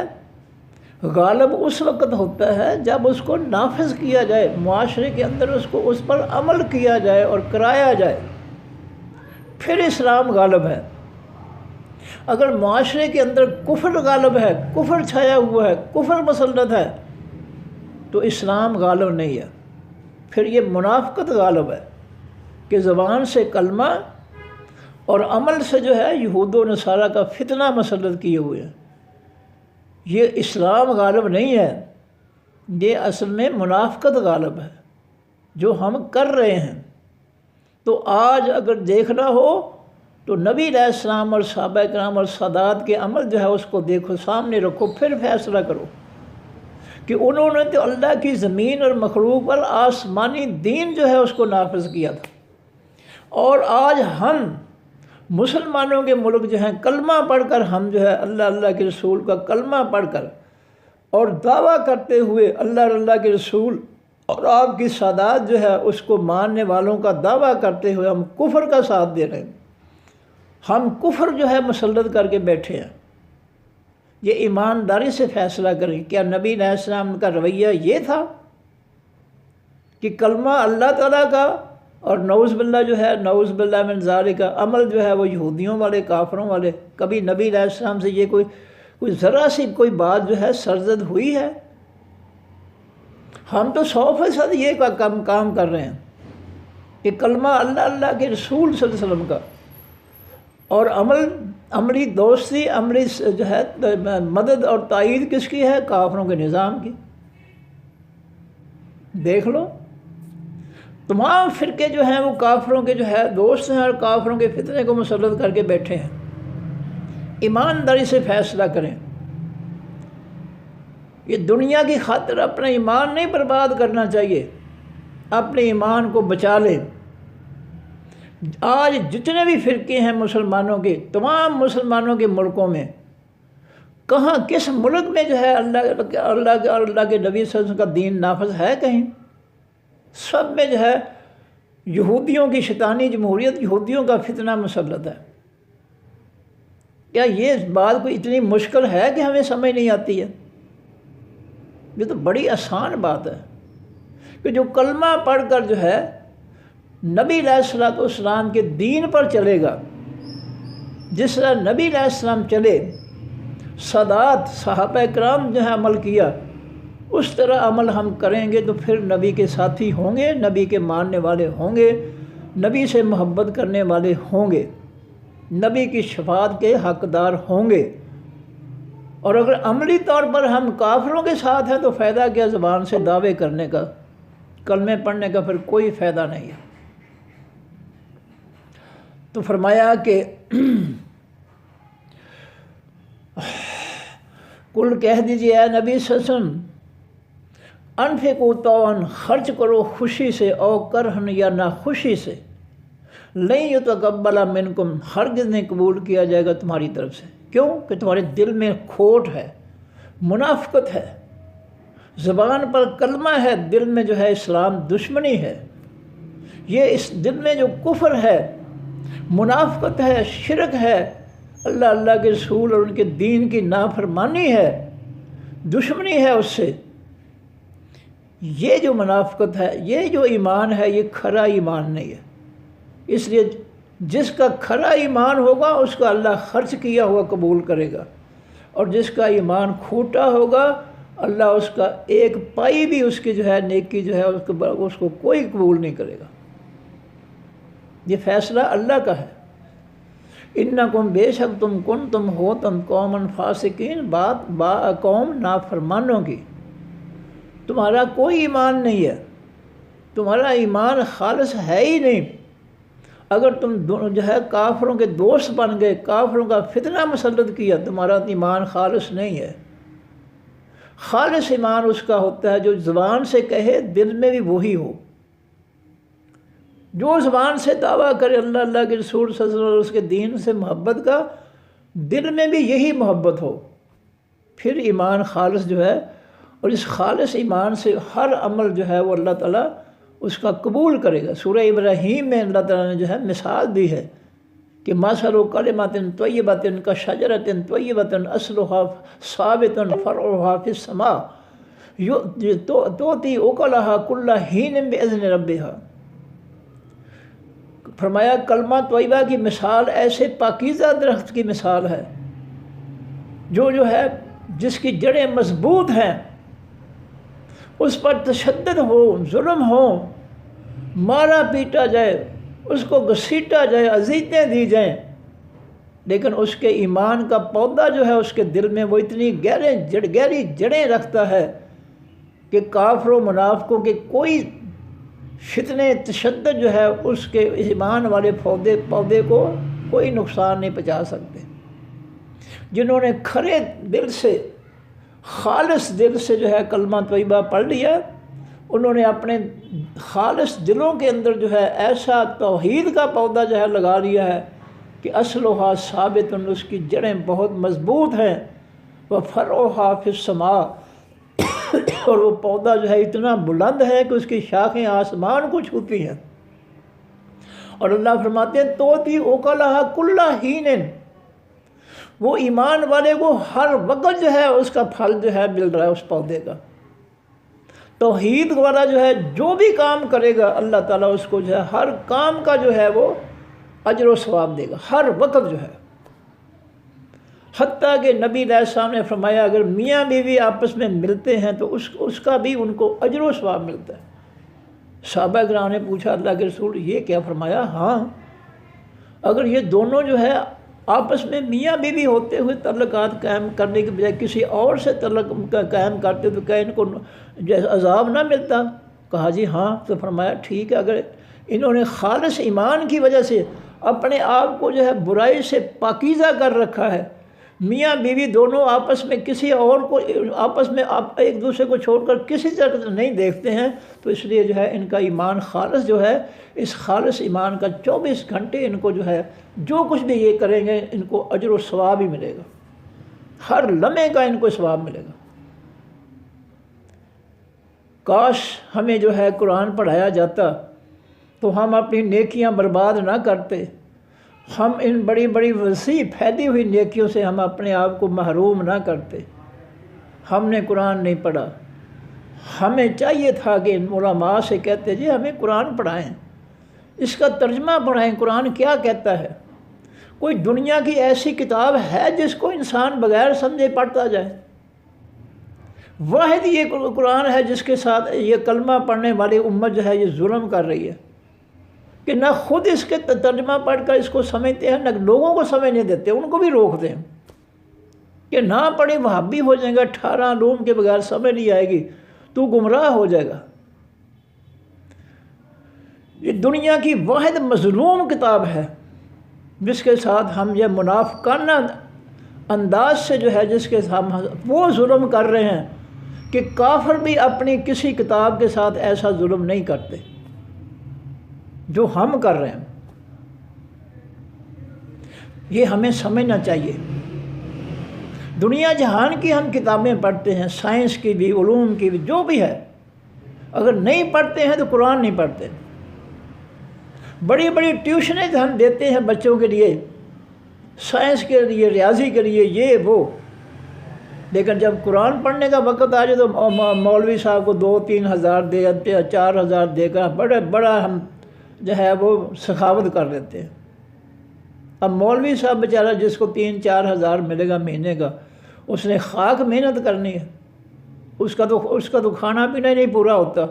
غالب اس وقت ہوتا ہے جب اس کو نافذ کیا جائے، معاشرے کے اندر اس پر عمل کیا جائے اور کرایا جائے، پھر اسلام غالب ہے۔ اگر معاشرے کے اندر کفر غالب ہے، کفر چھایا ہوا ہے، کفر مسلط ہے، تو اسلام غالب نہیں ہے، پھر یہ منافقت غالب ہے کہ زبان سے کلمہ اور عمل سے جو ہے یہود و نصارہ کا فتنہ مسلط کیے ہوئے ہیں۔ یہ اسلام غالب نہیں ہے، یہ اصل میں منافقت غالب ہے جو ہم کر رہے ہیں۔ تو آج اگر دیکھنا ہو تو نبی علیہ السلام اور صحابہ کرام اور سادات کے عمل جو ہے اس کو دیکھو، سامنے رکھو، پھر فیصلہ کرو کہ انہوں نے تو اللہ کی زمین اور مخلوق پر آسمانی دین جو ہے اس کو نافذ کیا تھا، اور آج ہم مسلمانوں کے ملک جو ہیں کلمہ پڑھ کر، ہم جو ہے اللہ کے رسول کا کلمہ پڑھ کر اور دعویٰ کرتے ہوئے اللہ کے رسول اور آپ کی سادات جو ہے اس کو ماننے والوں کا دعویٰ کرتے ہوئے ہم کفر کا ساتھ دے رہے ہیں، ہم کفر جو ہے مسلط کر کے بیٹھے ہیں۔ یہ ایمانداری سے فیصلہ کریں، کیا نبی علیہ السلام کا رویہ یہ تھا کہ کلمہ اللہ تعالیٰ کا اور نعوذ باللہ جو ہے، نعوذ باللہ من ذالک کا عمل جو ہے وہ یہودیوں والے، کافروں والے؟ کبھی نبی علیہ السلام سے یہ کوئی ذرا سی کوئی بات جو ہے سرزد ہوئی ہے؟ ہم تو 100% یہ کام کر رہے ہیں کہ کلمہ اللہ کے رسول صلی اللہ علیہ وسلم کا، اور عملی دوستی، عملی جو ہے مدد اور تائید کس کی ہے؟ کافروں کے نظام کی۔ دیکھ لو تمام فرقے جو ہیں وہ کافروں کے جو ہے دوست ہیں، اور کافروں کے فتنے کو مسلط کر کے بیٹھے ہیں۔ ایمانداری سے فیصلہ کریں، یہ دنیا کی خاطر اپنا ایمان نہیں برباد کرنا چاہیے، اپنے ایمان کو بچا لیں۔ آج جتنے بھی فرقے ہیں مسلمانوں کے، تمام مسلمانوں کے ملکوں میں، کہاں کس ملک میں جو ہے اللہ کے نبی صلی اللہ علیہ وسلم کا دین نافذ ہے؟ کہیں؟ سب میں جو ہے یہودیوں کی شیطانی جمہوریت، یہودیوں کا فتنہ مسلط ہے۔ کیا یہ بات کوئی اتنی مشکل ہے کہ ہمیں سمجھ نہیں آتی ہے؟ یہ تو بڑی آسان بات ہے کہ جو کلمہ پڑھ کر جو ہے نبی علیہ السلام کے دین پر چلے گا، جس طرح نبی علیہ السلام چلے، سادات صحابہ کرام جو ہے عمل کیا، اس طرح عمل ہم کریں گے تو پھر نبی کے ساتھی ہوں گے، نبی کے ماننے والے ہوں گے، نبی سے محبت کرنے والے ہوں گے، نبی کی شفاعت کے حقدار ہوں گے۔ اور اگر عملی طور پر ہم کافروں کے ساتھ ہیں تو فائدہ کیا زبان سے دعوے کرنے کا، کلمے پڑھنے کا پھر کوئی فائدہ نہیں ہے۔ تو فرمایا کہ کل کہہ دیجیے اے نبی صلی اللہ علیہ وسلم، انفقوا طوعا، خرچ کرو خوشی سے، او کرہن، یا ناخوشی سے، لن یتقبل منکم، ہرگز نہیں قبول کیا جائے گا تمہاری طرف سے۔ کیوں؟ کہ تمہارے دل میں کھوٹ ہے، منافقت ہے، زبان پر کلمہ ہے، دل میں جو ہے اسلام دشمنی ہے، یہ اس دل میں جو کفر ہے، منافقت ہے، شرک ہے، اللہ کے رسول اور ان کے دین کی نافرمانی ہے، دشمنی ہے اس سے، یہ جو منافقت ہے، یہ جو ایمان ہے، یہ کھرا ایمان نہیں ہے۔ اس لیے جس کا کھرا ایمان ہوگا اس کا اللہ خرچ کیا ہوا قبول کرے گا، اور جس کا ایمان کھوٹا ہوگا اللہ اس کا ایک پائی بھی اس کی جو ہے نیکی جو ہے اس کو کوئی قبول نہیں کرے گا۔ یہ فیصلہ اللہ کا ہے۔ انکم، بے شک تم، کنتم ہوتم قوما فاسقین، بات با قوم نافرمانوں کی، تمہارا کوئی ایمان نہیں ہے، تمہارا ایمان خالص ہے ہی نہیں۔ اگر تم جو ہے کافروں کے دوست بن گئے، کافروں کا فتنہ مسلط کیا، تمہارا ایمان خالص نہیں ہے۔ خالص ایمان اس کا ہوتا ہے جو زبان سے کہے، دل میں بھی وہی ہو۔ جو زبان سے دعویٰ کرے اللہ کے رسول صلی اللہ علیہ وسلم اور اس کے دین سے محبت کا، دل میں بھی یہی محبت ہو، پھر ایمان خالص جو ہے، اور اس خالص ایمان سے ہر عمل جو ہے وہ اللہ تعالیٰ اس کا قبول کرے گا۔ سورہ ابراہیم میں اللہ تعالیٰ نے جو ہے مثال دی ہے کہ مثل کلمۃ طیبۃ کشجرۃ طیبۃ اصلھا ثابت فرعھا فی السماء تؤتی اکلھا کل حین باذن ربھا۔ فرمایا کلمہ طیبہ کی مثال ایسے پاکیزہ درخت کی مثال ہے جو ہے جس کی جڑیں مضبوط ہیں، اس پر تشدد ہو، ظلم ہو، مارا پیٹا جائے، اس کو گھسیٹا جائے، اذیتیں دی جائیں، لیکن اس کے ایمان کا پودا جو ہے اس کے دل میں وہ اتنی گہری جڑیں رکھتا ہے کہ کافروں منافقوں کے کوئی فتنے تشدد جو ہے اس کے ایمان والے پودے کو کوئی نقصان نہیں پہنچا سکتے۔ جنہوں نے کھرے دل سے، خالص دل سے جو ہے کلمہ طیبہ پڑھ لیا، انہوں نے اپنے خالص دلوں کے اندر جو ہے ایسا توحید کا پودا جو ہے لگا لیا ہے کہ اصلھا ثابت، اس کی جڑیں بہت مضبوط ہیں، وفرعھا فی السماء، اور وہ پودا جو ہے اتنا بلند ہے کہ اس کی شاخیں آسمان کو چھوتی ہیں۔ اور اللہ فرماتے ہیں توتی اکلھا کل حین، وہ ایمان والے کو ہر وقت جو ہے اس کا پھل جو ہے مل رہا ہے اس پودے کا۔ توحید والا جو ہے جو بھی کام کرے گا اللہ تعالیٰ اس کو جو ہے ہر کام کا جو ہے وہ اجر و ثواب دے گا، ہر وقت جو ہے۔ حتیٰ کہ نبی علیہ السلام نے فرمایا اگر میاں بیوی آپس میں ملتے ہیں تو اس کا بھی ان کو اجر و ثواب ملتا ہے۔ صحابہ کرام نے پوچھا اللہ کے رسول یہ کیا فرمایا؟ ہاں، اگر یہ دونوں جو ہے آپس میں میاں بیوی ہوتے ہوئے تعلقات قائم کرنے کے بجائے کسی اور سے تعلق قائم کرتے تو کیا ان کو عذاب نہ ملتا؟ کہا جی ہاں۔ تو فرمایا ٹھیک ہے، اگر انہوں نے خالص ایمان کی وجہ سے اپنے آپ کو جو ہے برائی سے پاکیزہ کر رکھا ہے، میاں بیوی دونوں آپس میں کسی اور کو آپس میں ایک دوسرے کو چھوڑ کر کسی طرح نہیں دیکھتے ہیں، تو اس لیے جو ہے ان کا ایمان خالص جو ہے، اس خالص ایمان کا 24 گھنٹے ان کو جو ہے جو کچھ بھی یہ کریں گے ان کو اجر و ثواب ہی ملے گا، ہر لمحے کا ان کو ثواب ملے گا۔ کاش ہمیں جو ہے قرآن پڑھایا جاتا تو ہم اپنی نیکیاں برباد نہ کرتے، ہم ان بڑی بڑی وسیع پھیلی ہوئی نیکیوں سے ہم اپنے آپ کو محروم نہ کرتے۔ ہم نے قرآن نہیں پڑھا، ہمیں چاہیے تھا کہ علماء سے کہتے جی ہمیں قرآن پڑھائیں، اس کا ترجمہ پڑھائیں، قرآن کیا کہتا ہے۔ کوئی دنیا کی ایسی کتاب ہے جس کو انسان بغیر سمجھے پڑھتا جائے؟ واحد یہ قرآن ہے جس کے ساتھ یہ کلمہ پڑھنے والی امت جو ہے یہ ظلم کر رہی ہے کہ نہ خود اس کے ترجمہ پڑھ کر اس کو سمجھتے ہیں، نہ لوگوں کو سمجھنے دیتے، ان کو بھی روکتے ہیں کہ نہ پڑھی وہابی ہو جائیں گا، 18 علوم کے بغیر سمجھ نہیں آئے گی، تو گمراہ ہو جائے گا۔ یہ دنیا کی واحد مظلوم کتاب ہے جس کے ساتھ ہم یہ منافقانہ انداز سے جو ہے جس کے ساتھ ہم وہ ظلم کر رہے ہیں کہ کافر بھی اپنی کسی کتاب کے ساتھ ایسا ظلم نہیں کرتے جو ہم کر رہے ہیں۔ یہ ہمیں سمجھنا چاہیے۔ دنیا جہان کی ہم کتابیں پڑھتے ہیں، سائنس کی بھی، علوم کی بھی، جو بھی ہے، اگر نہیں پڑھتے ہیں تو قرآن نہیں پڑھتے۔ بڑی بڑی ٹیوشنیں ہم دیتے ہیں بچوں کے لیے، سائنس کے لیے، ریاضی کے لیے، یہ وہ، لیکن جب قرآن پڑھنے کا وقت آ جائے تو مولوی صاحب کو 2-3 ہزار دے، 4 ہزار دے کر بڑا ہم جو ہے وہ سخاوت کر دیتے ہیں۔ اب مولوی صاحب بیچارہ جس کو 3-4 ہزار ملے گا مہینے کا، اس نے خاک محنت کرنی ہے، اس کا تو کھانا پینا ہی نہیں پورا ہوتا،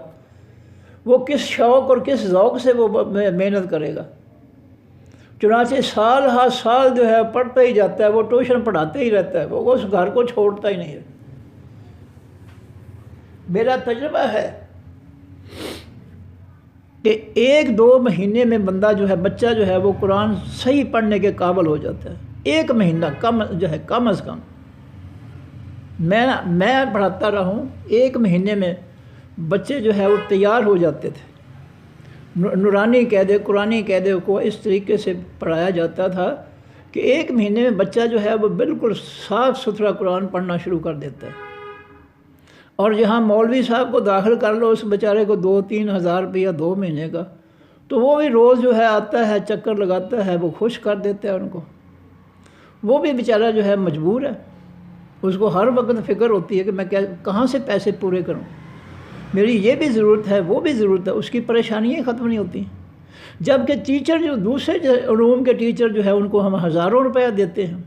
وہ کس شوق اور کس ذوق سے وہ محنت کرے گا۔ چنانچہ سال ہر سال جو ہے پڑھتا ہی جاتا ہے، وہ ٹیوشن پڑھاتے ہی رہتا ہے، وہ اس گھر کو چھوڑتا ہی نہیں ہے۔ میرا تجربہ ہے کہ 1-2 مہینے میں بندہ جو ہے، بچہ جو ہے وہ قرآن صحیح پڑھنے کے قابل ہو جاتا ہے۔ 1 مہینہ کم از کم میں پڑھاتا رہا ہوں، 1 مہینے میں بچے جو ہے وہ تیار ہو جاتے تھے۔ نورانی قاعدے، قرآنی قاعدے کو اس طریقے سے پڑھایا جاتا تھا کہ 1 مہینے میں بچہ جو ہے وہ بالکل صاف ستھرا قرآن پڑھنا شروع کر دیتا ہے۔ اور جہاں مولوی صاحب کو داخل کر لو اس بیچارے کو 2-3 ہزار روپیہ 2 مہینے کا، تو وہ بھی روز جو ہے آتا ہے، چکر لگاتا ہے، وہ خوش کر دیتا ہے ان کو۔ وہ بھی بیچارہ جو ہے مجبور ہے، اس کو ہر وقت فکر ہوتی ہے کہ میں کہاں سے پیسے پورے کروں، میری یہ بھی ضرورت ہے، وہ بھی ضرورت ہے، اس کی پریشانیاں ختم نہیں ہوتی۔ جبکہ ٹیچر جو دوسرے علوم کے ٹیچر جو ہے ان کو ہم ہزاروں روپیہ دیتے ہیں،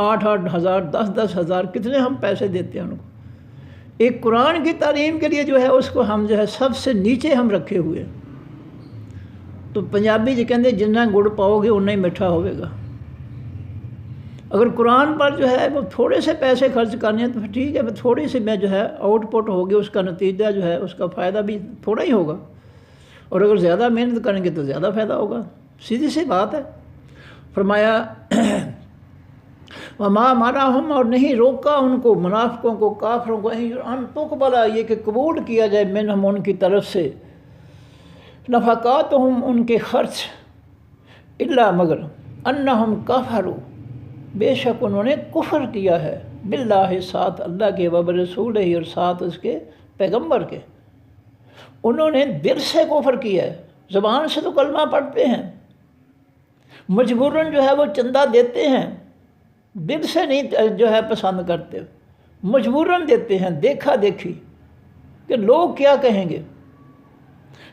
8-8 ہزار، 10-10 ہزار، کتنے ہم پیسے دیتے ہیں ان کو۔ ایک قرآن کی تعلیم کے لیے جو ہے اس کو ہم جو ہے سب سے نیچے ہم رکھے ہوئے۔ تو پنجابی جی کہتے جننا گڑ پاؤ گے اتنا ہی میٹھا ہوئے گا۔ اگر قرآن پر جو ہے وہ تھوڑے سے پیسے خرچ کرنے ہیں تو پھر ٹھیک ہے، تھوڑی سی میں جو ہے آؤٹ پٹ ہوگی، اس کا نتیجہ جو ہے اس کا فائدہ بھی تھوڑا ہی ہوگا، اور اگر زیادہ محنت کریں گے تو زیادہ فائدہ ہوگا، سیدھی سی بات ہے۔ فرمایا وما منعہم، اور نہیں روکا ان کو، منافقوں کو، کافروں کو، ان تقبل، یہ کہ قبول کیا جائے منہم ان کی طرف سے، نفقاتہم ان کے خرچ، الا مگر انہم کفروا، بے شک انہوں نے کفر کیا ہے، باللہ ساتھ اللہ کے، وبرسولہ اور ساتھ اس کے پیغمبر کے۔ انہوں نے دل سے کفر کیا ہے، زبان سے تو کلمہ پڑھتے ہیں، مجبوراً جو ہے وہ چندہ دیتے ہیں، دل سے نہیں جو ہے پسند کرتے، مجبوراً دیتے ہیں، دیکھا دیکھی کہ لوگ کیا کہیں گے،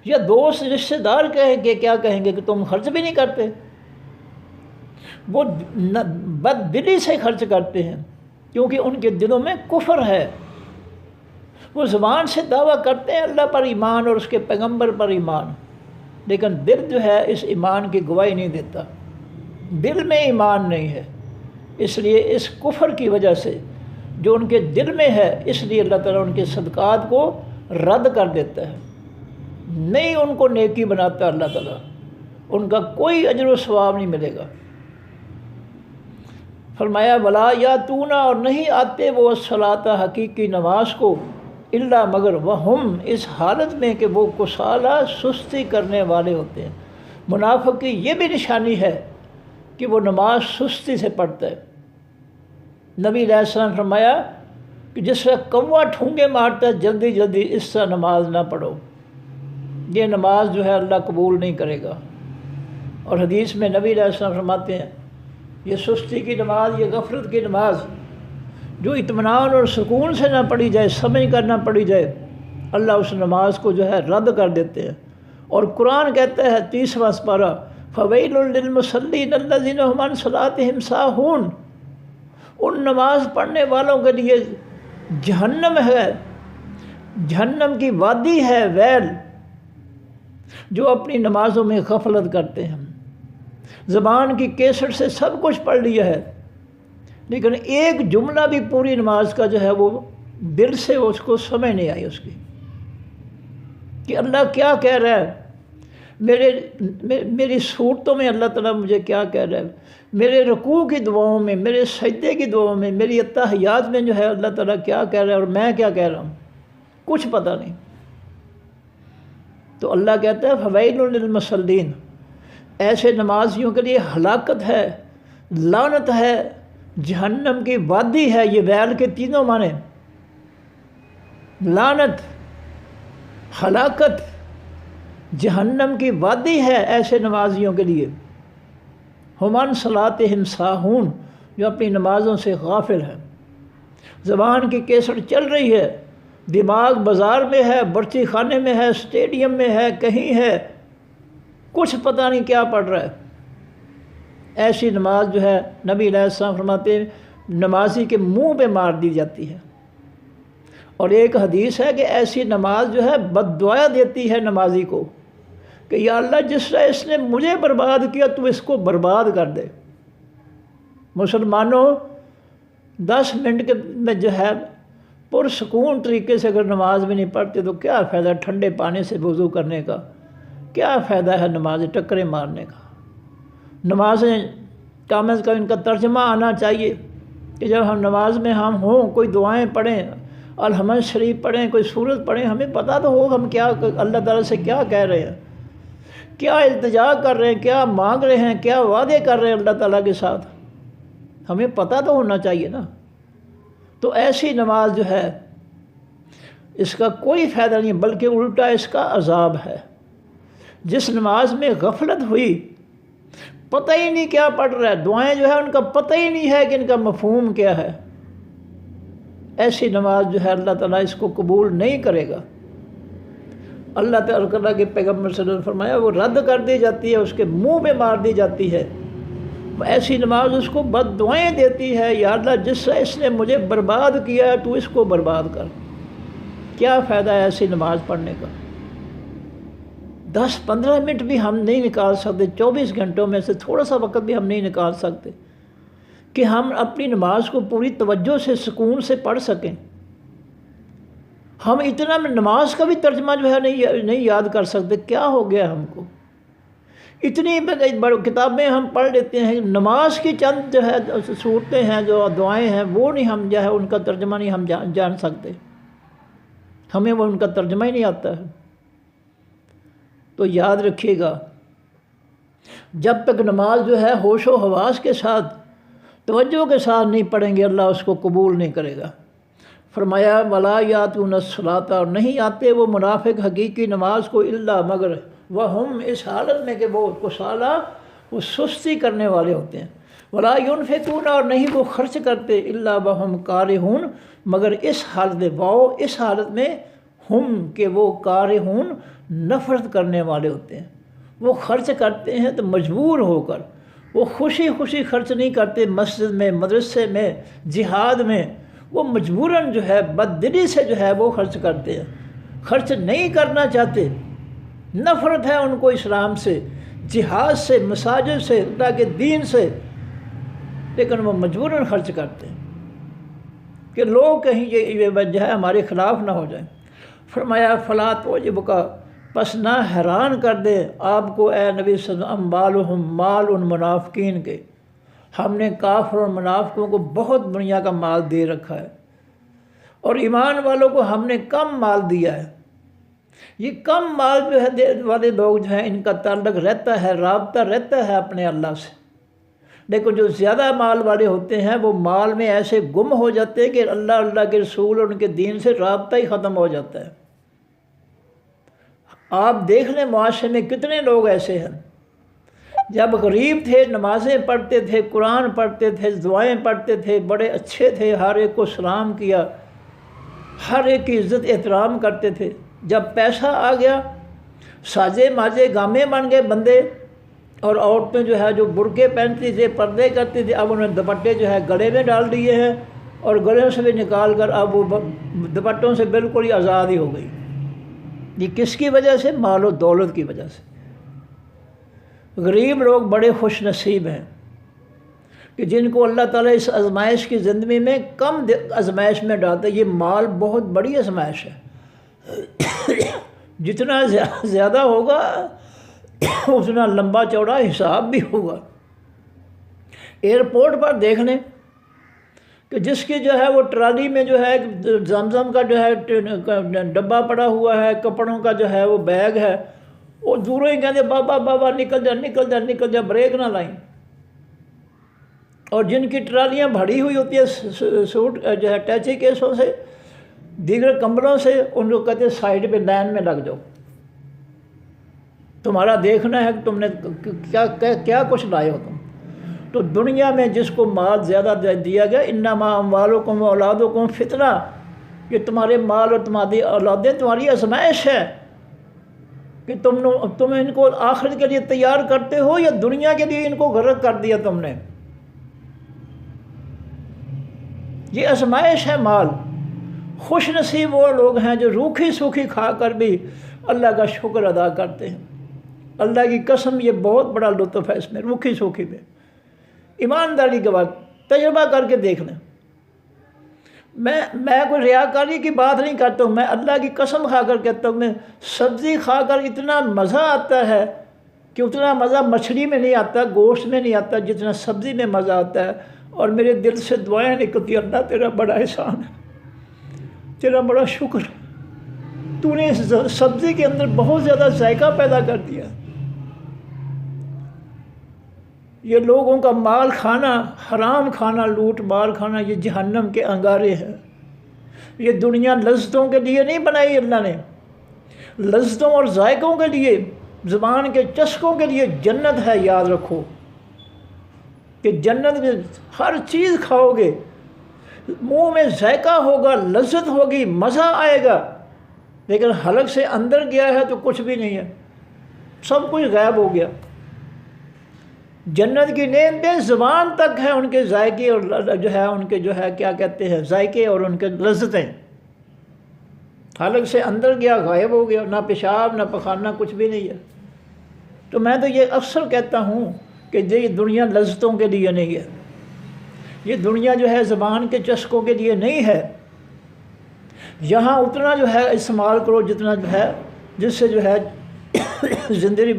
یا دوست رشتہ دار کہیں گے، کیا کہیں گے کہ تم خرچ بھی نہیں کرتے۔ وہ بد دلی سے خرچ کرتے ہیں، کیونکہ ان کے دلوں میں کفر ہے۔ وہ زبان سے دعویٰ کرتے ہیں اللہ پر ایمان اور اس کے پیغمبر پر ایمان، لیکن دل جو ہے اس ایمان کی گواہی نہیں دیتا، دل میں ایمان نہیں ہے۔ اس لیے اس کفر کی وجہ سے جو ان کے دل میں ہے، اس لیے اللہ تعالیٰ ان کے صدقات کو رد کر دیتا ہے، نہیں ان کو نیکی بناتا اللہ تعالیٰ، ان کا کوئی اجر و ثواب نہیں ملے گا۔ فرمایا ولا یاتون، اور نہیں آتے وہ الصلاۃ حقیقی نماز کو، الا مگر وہم، اس حالت میں کہ وہ کسالى، سستی کرنے والے ہوتے ہیں۔ منافق کی یہ بھی نشانی ہے کہ وہ نماز سستی سے پڑھتا ہے۔ نبی علیہ السلام فرمایا کہ جس طرح کوا ٹھونگے مارتا ہے جلدی جلدی، اس طرح نماز نہ پڑھو، یہ نماز جو ہے اللہ قبول نہیں کرے گا۔ اور حدیث میں نبی علیہ السلام فرماتے ہیں یہ سستی کی نماز، یہ غفلت کی نماز جو اطمینان اور سکون سے نہ پڑھی جائے، سمجھ کر نہ پڑھی جائے، اللہ اس نماز کو جو ہے رد کر دیتے ہیں۔ اور قرآن کہتا ہے 30واں سپارہ فَوَيْلٌ لِّلْمُصَلِّينَ الَّذِينَ هُمْ عَنْ صَلَاتِهِمْ سَاهُونَ، ان نماز پڑھنے والوں کے لیے جہنم ہے، جہنم کی وادی ہے، ویل، جو اپنی نمازوں میں غفلت کرتے ہیں، زبان کی کیسٹ سے سب کچھ پڑھ لیا ہے، لیکن ایک جملہ بھی پوری نماز کا جو ہے وہ دل سے اس کو سمجھ نہیں آئی اس کی، کہ اللہ کیا کہہ رہا ہے، میری صورتوں میں اللہ تعالیٰ مجھے کیا کہہ رہا ہے، میرے رکوع کی دعاؤں میں، میرے سجدے کی دعاؤں میں، میری اتحیات میں جو ہے اللہ تعالیٰ کیا کہہ رہا ہے اور میں کیا کہہ رہا ہوں، کچھ پتہ نہیں۔ تو اللہ کہتا ہے فویل للمصلین، ایسے نمازیوں کے لیے ہلاکت ہے، لعنت ہے، جہنم کی وادی ہے۔ یہ ویل کے تینوں معنی، لعنت، ہلاکت، جہنم کی وادی ہے ایسے نمازیوں کے لیے۔ ہم عن صلاتہم ساہون، جو اپنی نمازوں سے غافل ہیں، زبان کی کیسٹ چل رہی ہے، دماغ بازار میں ہے، برچی خانے میں ہے، اسٹیڈیم میں ہے، کہیں ہے، کچھ پتہ نہیں کیا پڑھ رہا ہے۔ ایسی نماز جو ہے نبی علیہ السلام فرماتے ہیں نمازی کے منہ پہ مار دی جاتی ہے۔ اور ایک حدیث ہے کہ ایسی نماز جو ہے بد دعا دیتی ہے نمازی کو کہ یا اللہ جس طرح اس نے مجھے برباد کیا تو اس کو برباد کر دے۔ مسلمانوں 10 منٹ میں جو ہے پرسکون طریقے سے اگر نماز بھی نہیں پڑھتے تو کیا فائدہ ٹھنڈے پانی سے وضو کرنے کا، کیا فائدہ ہے نماز ٹکرے مارنے کا۔ نمازیں کم از کم ان کا ترجمہ آنا چاہیے کہ جب ہم نماز میں ہم ہوں، کوئی دعائیں پڑھیں، الحمد شریف پڑھیں، کوئی سورت پڑھیں، ہمیں پتہ تو ہو ہم کیا اللہ تعالیٰ سے کیا کہہ رہے ہیں، کیا التجا کر رہے ہیں، کیا مانگ رہے ہیں، کیا وعدے کر رہے ہیں اللہ تعالیٰ کے ساتھ، ہمیں پتہ تو ہونا چاہیے نا۔ تو ایسی نماز جو ہے اس کا کوئی فائدہ نہیں بلکہ الٹا اس کا عذاب ہے۔ جس نماز میں غفلت ہوئی، پتہ ہی نہیں کیا پڑھ رہا ہے، دعائیں جو ہے ان کا پتہ ہی نہیں ہے کہ ان کا مفہوم کیا ہے، ایسی نماز جو ہے اللہ تعالیٰ اس کو قبول نہیں کرے گا۔ اللہ تعالیٰ کے پیغمبر صلی اللہ علیہ وسلم فرمایا وہ رد کر دی جاتی ہے، اس کے منہ پہ مار دی جاتی ہے۔ ایسی نماز اس کو بد دعائیں دیتی ہے، یا اللہ جس سے اس نے مجھے برباد کیا ہے تو اس کو برباد کر۔ کیا فائدہ ہے ایسی نماز پڑھنے کا؟ 10-15 منٹ بھی ہم نہیں نکال سکتے، 24 گھنٹوں میں سے تھوڑا سا وقت بھی ہم نہیں نکال سکتے کہ ہم اپنی نماز کو پوری توجہ سے سکون سے پڑھ سکیں۔ ہم اتنا نماز کا بھی ترجمہ جو ہے نہیں یاد کر سکتے، کیا ہو گیا ہم کو؟ اتنی بڑی کتابیں ہم پڑھ لیتے ہیں، نماز کی چند جو ہے صورتیں ہیں، جو دعائیں ہیں، وہ نہیں ہم جو ہے ان کا ترجمہ نہیں ہم جان سکتے، ہمیں وہ ان کا ترجمہ ہی نہیں آتا ہے۔ تو یاد رکھیے گا، جب تک نماز جو ہے ہوش و حواس کے ساتھ توجہ کے ساتھ نہیں پڑھیں گے، اللہ اس کو قبول نہیں کرے گا۔ فرمایا وَلَا يَأْتُونَ الصَّلَاةَ، اور نہیں آتے وہ منافق حقیقی نماز کو الا مگر وَهُمْ، اس حالت میں کہ وہ کسالى، وہ سستی کرنے والے ہوتے ہیں۔ وَلَا يُنْفِقُونَ، اور نہیں وہ خرچ کرتے الا وَهُمْ كَارِهُونَ، مگر اس حالت میں، اس حالت میں ہم کہ وہ کارہون، نفرت کرنے والے ہوتے ہیں۔ وہ خرچ کرتے ہیں تو مجبور ہو کر، وہ خوشی خوشی خرچ نہیں کرتے، مسجد میں، مدرسے میں، جہاد میں، وہ مجبوراً جو ہے بددلی سے جو ہے وہ خرچ کرتے ہیں، خرچ نہیں کرنا چاہتے، نفرت ہے ان کو اسلام سے، جہاد سے، مساجد سے، اللہ کے دین سے، لیکن وہ مجبوراً خرچ کرتے ہیں کہ لوگ کہیں یہ جو ہے ہمارے خلاف نہ ہو جائیں۔ فرمایا فلا تعجبک، پس نہ حیران کر دے آپ کو اے نبی صلی اللہ علیہ وسلم، اموالہم، مال ان منافقین کے، ہم نے کافر اور منافقوں کو بہت دنیا کا مال دے رکھا ہے، اور ایمان والوں کو ہم نے کم مال دیا ہے۔ یہ کم مال جو ہے والے لوگ جو ہیں، ان کا تعلق رہتا ہے، رابطہ رہتا ہے اپنے اللہ سے، لیکن جو زیادہ مال والے ہوتے ہیں وہ مال میں ایسے گم ہو جاتے ہیں کہ اللہ کے رسول اور ان کے دین سے رابطہ ہی ختم ہو جاتا ہے۔ آپ دیکھ لیں معاشرے میں کتنے لوگ ایسے ہیں، جب غریب تھے نمازیں پڑھتے تھے، قرآن پڑھتے تھے، دعائیں پڑھتے تھے، بڑے اچھے تھے، ہر ایک کو سلام کیا، ہر ایک کی عزت احترام کرتے تھے۔ جب پیسہ آ گیا، ساجے ماجے گامے بن گئے بندے، اور عورتیں جو ہے جو برقعے پہنتی تھے، پردے کرتی تھی، اب انہوں نے دوپٹے جو ہے گلے میں ڈال دیے ہیں، اور گلے سے بھی نکال کر اب وہ دوپٹوں سے بالکل ہی آزاد ہی ہو گئی۔ یہ کس کی وجہ سے؟ مال و دولت کی وجہ سے۔ غریب لوگ بڑے خوش نصیب ہیں کہ جن کو اللہ تعالیٰ اس آزمائش کی زندگی میں کم آزمائش میں ڈالتا ہے۔ یہ مال بہت بڑی آزمائش ہے، جتنا زیادہ ہوگا اتنا لمبا چوڑا حساب بھی ہوگا۔ ایئرپورٹ پر دیکھ لیں کہ جس کی جو ہے وہ ٹرالی میں جو ہے زمزم کا جو ہے ڈبہ پڑا ہوا ہے، کپڑوں کا جو ہے وہ بیگ ہے، وہ دوروں ہی کہتے بابا بابا نکل جا نکل جا نکل جا، بریک نہ لائیں۔ اور جن کی ٹرالیاں بھری ہوئی ہوتی ہے سوٹ جو ہے ٹیچی کیسوں سے، دیگر کمبلوں سے، ان کو کہتے ہیں سائڈ پہ لائن میں لگ جاؤ، تمہارا دیکھنا ہے کہ تم نے کیا کچھ لائے ہو تم۔ تو دنیا میں جس کو مال زیادہ دیا گیا، انما اموالکم واولادکم فتنہ، کہ تمہارے مال اور تمہاری اولادیں تمہاری آزمائش ہے، کہ تم ان کو آخرت کے لیے تیار کرتے ہو یا دنیا کے لیے ان کو غرق کر دیا تم نے۔ یہ آزمائش ہے مال۔ خوش نصیب وہ لوگ ہیں جو روکھی سوکھی کھا کر بھی اللہ کا شکر ادا کرتے ہیں۔ اللہ کی قسم یہ بہت بڑا لطف ہے اس میں، روکھی سوکھی میں۔ ایمانداری کے بعد تجربہ کر کے دیکھ لیں۔ میں کوئی ریاکاری کی بات نہیں کرتا ہوں، میں اللہ کی قسم کھا کر کہتا ہوں، میں سبزی کھا کر اتنا مزہ آتا ہے کہ اتنا مزہ مچھلی میں نہیں آتا، گوشت میں نہیں آتا، جتنا سبزی میں مزہ آتا ہے۔ اور میرے دل سے دعائیں نکلتی ہیں، اللہ تیرا بڑا احسان ہے، تیرا بڑا شکر ہے، تو نے اس سبزی کے اندر بہت زیادہ ذائقہ پیدا کر دیا۔ یہ لوگوں کا مال کھانا، حرام کھانا، لوٹ مار کھانا، یہ جہنم کے انگارے ہیں۔ یہ دنیا لذتوں کے لیے نہیں بنائی اللہ نے، لذتوں اور ذائقوں کے لیے، زبان کے چسکوں کے لیے جنت ہے۔ یاد رکھو کہ جنت میں ہر چیز کھاؤ گے، منہ میں ذائقہ ہوگا، لذت ہوگی، مزہ آئے گا، لیکن حلق سے اندر گیا ہے تو کچھ بھی نہیں ہے، سب کچھ غائب ہو گیا۔ جنت کی نعمتیں زبان تک ہیں، ان کے ذائقے اور جو ہے ان کے جو ہے کیا کہتے ہیں ذائقے اور ان کے لذتیں، حلق سے اندر گیا، غائب ہو گیا، نہ پیشاب نہ پخانہ، کچھ بھی نہیں ہے۔ تو میں تو یہ اکثر کہتا ہوں کہ یہ دنیا لذتوں کے لیے نہیں ہے، یہ دنیا جو ہے زبان کے چسکوں کے لیے نہیں ہے۔ یہاں اتنا جو ہے استعمال کرو جتنا جو ہے، جس سے جو ہے زندگی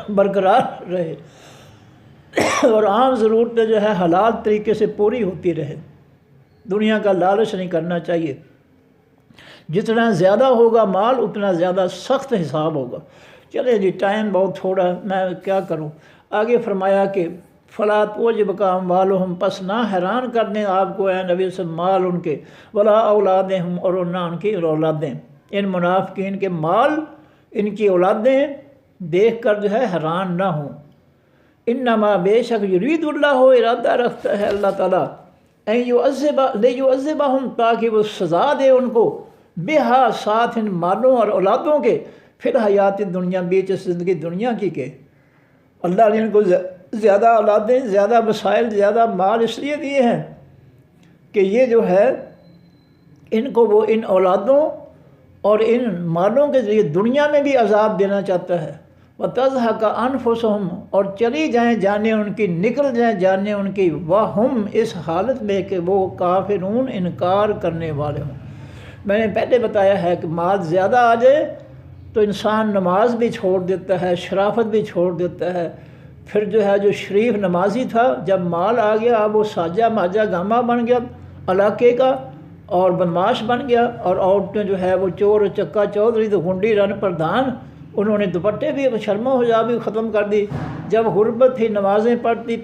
برقرار رہے اور عام ضرورتیں جو ہے حلال طریقے سے پوری ہوتی رہے۔ دنیا کا لالچ نہیں کرنا چاہیے۔ جتنا زیادہ ہوگا مال اتنا زیادہ سخت حساب ہوگا۔ چلے جی ٹائم بہت تھوڑا، میں کیا کروں۔ آگے فرمایا کہ فلا توجبک اموالہم، پس نہ حیران کر دیں آپ کو اے نبی سے مال ان کے، ولا اولادہم، اور نہ ان کی اولادیں، ان منافقین کے مال، ان کی اولادیں دیکھ کر جو ہے حیران نہ ہوں۔ انما بے شک یرید اللہ، ہو ارادہ رکھتا ہے اللہ تعالیٰ، لیعذبہم، تاکہ وہ سزا دے ان کو، بہا، ساتھ ان مالوں اور اولادوں کے، فی الحیات دنیا، بیچ زندگی دنیا کی کے۔ اللہ نے ان کو زیادہ اولادیں، زیادہ وسائل، زیادہ مال اس لیے دیے ہیں کہ یہ جو ہے ان کو وہ ان اولادوں اور ان مالوں کے ذریعے دنیا میں بھی عذاب دینا چاہتا ہے۔ وَتَضْحَكَ أَنفُسُهُمْ، اور چلی جائیں جانیں ان کی، نکل جائیں جانیں ان کی، وَهُمْ، اس حالت میں کہ وہ کافرون، انکار کرنے والے ہوں۔ میں نے پہلے بتایا ہے کہ مال زیادہ آ جائے تو انسان نماز بھی چھوڑ دیتا ہے، شرافت بھی چھوڑ دیتا ہے۔ پھر جو ہے جو شریف نمازی تھا، جب مال آ گیا اب وہ ساجہ ماجہ گامہ بن گیا علاقے کا، اور بدماش بن گیا، اور عورتیں جو ہے وہ چور چکا چودھری تو گنڈی رن پردھان، انہوں نے دوپٹے بھی شرم و حیا بھی ختم کر دی۔ جب غربت تھی نمازیں پڑھتی،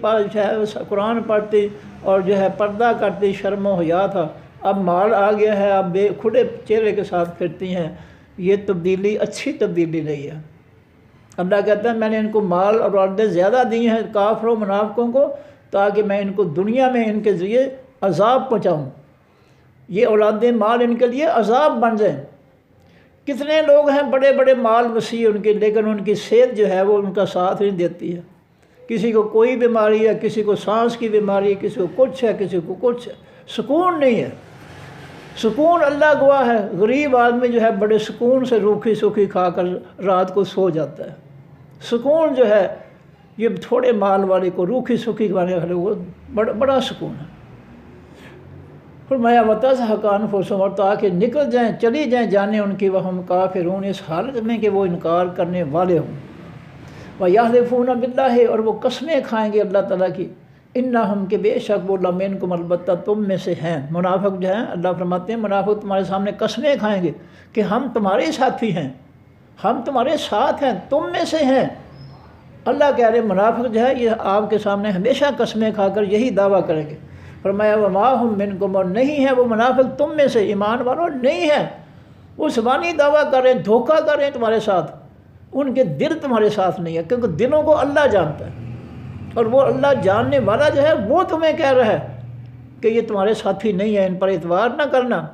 قرآن پڑھتی اور جو ہے پردہ کرتی، شرم و حیا تھا۔ اب مال آ گیا ہے، اب بے کھلے چہرے کے ساتھ پھرتی ہیں۔ یہ تبدیلی اچھی تبدیلی نہیں ہے۔ اللہ کہتا ہے میں نے ان کو مال اور اولادیں زیادہ دی ہیں کافروں منافقوں کو، تاکہ میں ان کو دنیا میں ان کے ذریعے عذاب پہنچاؤں۔ یہ اولادیں مال ان کے لیے عذاب بن جائیں۔ کتنے لوگ ہیں بڑے بڑے مال وسیع ان کے، لیکن ان کی صحت جو ہے وہ ان کا ساتھ نہیں دیتی ہے۔ کسی کو کوئی بیماری ہے، کسی کو سانس کی بیماری ہے، کسی کو کچھ ہے، کسی کو کچھ ہے، سکون نہیں ہے۔ سکون اللہ گواہ ہے، غریب آدمی جو ہے بڑے سکون سے روکھی سوکھی کھا کر رات کو سو جاتا ہے۔ سکون جو ہے یہ تھوڑے مال والے کو روکھی سوکھی کھانے والے کو بڑا سکون ہے۔ فرمایا وَتَضْحَكَ أَنفُسُهُمْ، اور تاکہ نکل جائیں، چلی جائیں جانیں ان کی، وَهُمْ کافرون، اس حالت میں کہ وہ انکار کرنے والے ہوں۔ وَيَحْلِفُونَ بِاللَّهِ، اور وہ قسمیں کھائیں گے اللہ تعالیٰ کی، اِنَّهُمْ، کہ بے شک وہ لَمِنْكُمْ، البتہ تم میں سے ہیں۔ منافق جو ہیں اللہ فرماتے ہیں منافق تمہارے سامنے قسمیں کھائیں گے کہ ہم تمہارے ساتھی ہیں، ہم تمہارے ساتھ ہیں، تم میں سے ہیں۔ اللہ کہہ رہے منافق جو ہے یہ آپ کے سامنے ہمیشہ قسمیں کھا کر یہی دعویٰ کریں گے۔ فرمایا وَمَا هُمْ مِنْكُمْ، اور نہیں ہے وہ منافق تم میں سے، ایمان والوں نہیں ہے۔ وہ زبانی دعویٰ کر رہے ہیں، دھوکہ کر رہے ہیں تمہارے ساتھ، ان کے دل تمہارے ساتھ نہیں ہے، کیونکہ دلوں کو اللہ جانتا ہے، اور وہ اللہ جاننے والا جو ہے وہ تمہیں کہہ رہا ہے کہ یہ تمہارے ساتھی نہیں ہے، ان پر اعتبار نہ کرنا۔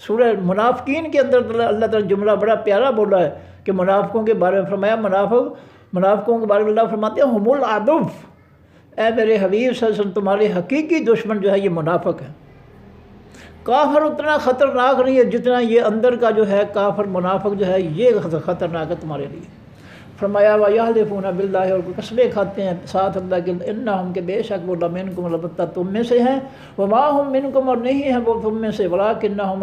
سورہ منافقین کے اندر اللہ تعالیٰ جملہ بڑا پیارا بولا ہے کہ منافقوں کے بارے میں فرمایا، منافقوں کے بارے میں اللہ فرماتے ہیں ہم العدو، اے میرے حبیب صلی اللہ علیہ وسلم تمہارے حقیقی دشمن جو ہے یہ منافق ہے۔ کافر اتنا خطرناک نہیں ہے جتنا یہ اندر کا جو ہے کافر منافق جو ہے یہ خطرناک ہے تمہارے لیے۔ فرمایا وَيَحْلِفُونَ بِاللَّهِ، اور قسمیں کھاتے ہیں ساتھ اللہ کے، اِنَّهُمْ، کہ بے شک وہ لَمِنْكُمْ، البتہ تم میں سے ہیں، وَمَا هُمْ مِنْكُمْ، اور نہیں ہیں وہ تم میں سے، وَلَٰكِنَّهُمْ،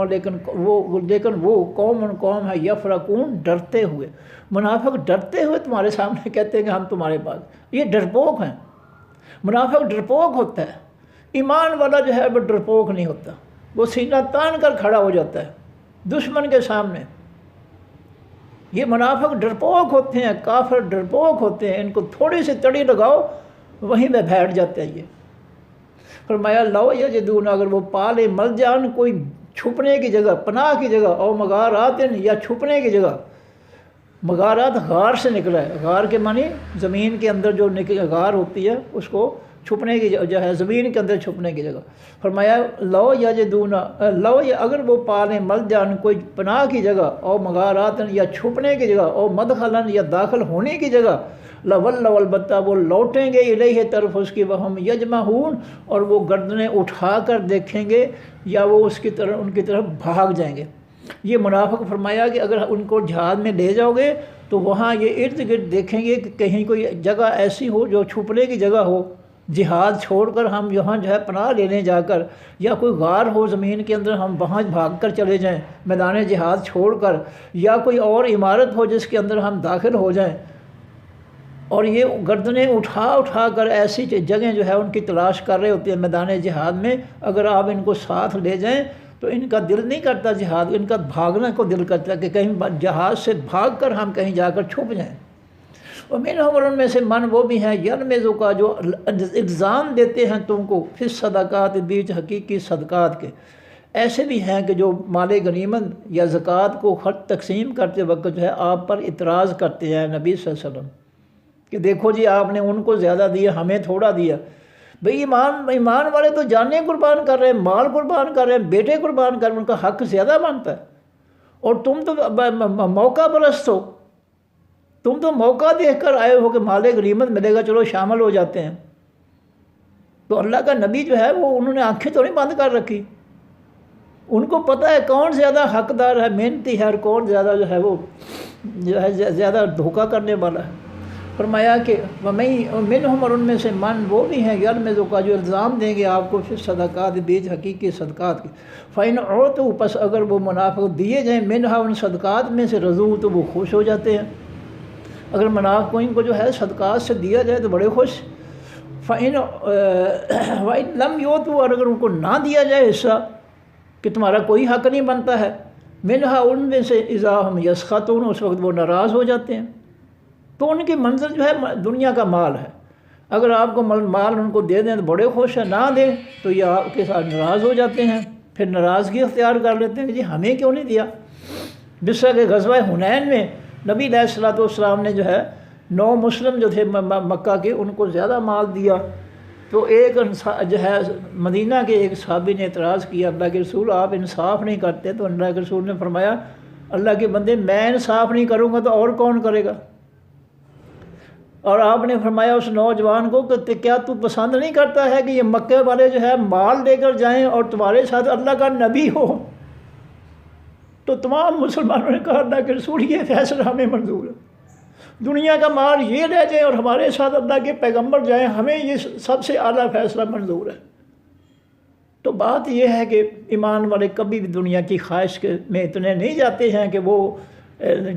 لیکن وہ قوم ہے، یفرقون، ڈرتے ہوئے۔ منافق ڈرتے ہوئے تمہارے سامنے کہتے ہیں کہ ہم تمہارے پاس، یہ ڈرپوک ہیں۔ منافق ڈرپوک ہوتا ہے، ایمان والا جو ہے وہ ڈرپوک نہیں ہوتا، وہ سینہ تان کر کھڑا ہو جاتا ہے دشمن کے سامنے۔ یہ منافق ڈرپوک ہوتے ہیں، کافر ڈرپوک ہوتے ہیں، ان کو تھوڑی سی تڑی لگاؤ وہیں میں بیٹھ جاتے ہیں۔ یہ فرمایا لو یجدون، اگر وہ پالے مل جان، کوئی چھپنے کی جگہ، پناہ کی جگہ، اور مغارات، یا چھپنے کی جگہ۔ مغارات غار سے نکلا ہے، غار کے معنی زمین کے اندر جو غار ہوتی ہے اس کو چھپنے کی جو ہے زمین کے اندر چھپنے کی جگہ۔ فرمایا لو یجدون، اگر وہ پالیں مل جان، کوئی پناہ کی جگہ، اور مغارات، یا چھپنے کی جگہ، اور مدخلاً، یا داخل ہونے کی جگہ، لولوا، البتہ وہ لوٹیں گے الیہ، طرف اس کی، وہم یجمعون، اور وہ گردنیں اٹھا کر دیکھیں گے، یا وہ اس کی طرف، ان کی طرف بھاگ جائیں گے۔ یہ منافق فرمایا کہ اگر ان کو جہاد میں لے جاؤ گے تو وہاں یہ ارد گرد دیکھیں گے کہ کہیں کوئی جگہ ایسی ہو جو چھپنے کی جگہ ہو، جہاد چھوڑ کر ہم یہاں جو ہے پناہ لینے جا کر، یا کوئی غار ہو زمین کے اندر ہم وہاں بھاگ کر چلے جائیں میدان جہاد چھوڑ کر، یا کوئی اور عمارت ہو جس کے اندر ہم داخل ہو جائیں، اور یہ گردنیں اٹھا اٹھا کر ایسی جگہیں جو ہے ان کی تلاش کر رہے ہوتے ہیں میدان جہاد میں، اگر آپ ان کو ساتھ لے جائیں تو ان کا دل نہیں کرتا جہاد، ان کا بھاگنا کو دل کرتا کہ کہیں جہاد سے بھاگ کر ہم کہیں جا کر چھپ جائیں۔ اور منہم، ان میں سے من وہ بھی ہیں یلمزو کا جو الزام دیتے ہیں تم کو پھر صدقات بیچ حقیقی صدقات کے، ایسے بھی ہیں کہ جو مال غنیمت یا زکوٰۃ کو خرچ تقسیم کرتے وقت جو ہے آپ پر اعتراض کرتے ہیں نبی صلی اللہ علیہ وسلم کہ دیکھو جی آپ نے ان کو زیادہ دیا، ہمیں تھوڑا دیا۔ بھئی ایمان والے تو جانیں قربان کر رہے ہیں، مال قربان کر رہے ہیں، بیٹے قربان کر رہے ہیں، ان کا حق زیادہ بنتا ہے، اور تم تو موقع پرست ہو، تم تو موقع دیکھ کر آئے ہو کہ مال غنیمت ملے گا، چلو شامل ہو جاتے ہیں۔ تو اللہ کا نبی جو ہے وہ انہوں نے آنکھیں تو نہیں بند کر رکھی، ان کو پتہ ہے کون زیادہ حقدار ہے، محنتی ہے، اور کون زیادہ جو ہے وہ جو ہے زیادہ دھوکہ کرنے والا ہے۔ فرمایا کہ منہم، اور ان میں سے من وہ بھی ہیں یلمزو کا جو الزام دیں گے آپ کو پھر صدقات بیچ حقیقی صدقات کی، فَإِنْ أُعْطُوا، پس اگر وہ منافق دیے جائیں منہا ان صدقات میں سے رضوا، تو وہ خوش ہو جاتے ہیں۔ اگر منافقین کو جو ہے صدقات سے دیا جائے تو بڑے خوش۔ وَإِنْ لَمْ يُؤْتُوا، اور اگر ان کو نہ دیا جائے حصہ کہ تمہارا کوئی حق نہیں بنتا ہے، منہا ان میں سے اذا ہم یسخطون، اس وقت وہ ناراض ہو جاتے ہیں۔ تو ان کی منزل جو ہے دنیا کا مال ہے، اگر آپ کو مال ان کو دے دیں تو بڑے خوش ہیں، نہ دیں تو یہ آپ کے ساتھ ناراض ہو جاتے ہیں، پھر ناراضگی اختیار کر لیتے ہیں کہ جی ہمیں کیوں نہیں دیا۔ جس طرح کہ غزوہ حنین میں نبی علیہ الصلوۃ والسلام نے جو ہے 9 مسلم جو تھے مکہ کے، ان کو زیادہ مال دیا، تو ایک جو ہے مدینہ کے ایک صحابی نے اعتراض کیا، اللہ کے رسول آپ انصاف نہیں کرتے، تو اللہ کے رسول نے فرمایا اللہ کے بندے میں انصاف نہیں کروں گا تو اور کون کرے گا؟ اور آپ نے فرمایا اس نوجوان کو کہ کیا تو پسند نہیں کرتا ہے کہ یہ مکے والے جو ہے مال لے کر جائیں اور تمہارے ساتھ اللہ کا نبی ہو؟ تو تمام مسلمانوں نے کہا اللہ کے رسول یہ فیصلہ ہمیں منظور ہے، دنیا کا مال یہ لے جائیں اور ہمارے ساتھ اللہ کے پیغمبر جائیں، ہمیں یہ سب سے اعلیٰ فیصلہ منظور ہے۔ تو بات یہ ہے کہ ایمان والے کبھی بھی دنیا کی خواہش میں اتنے نہیں جاتے ہیں کہ وہ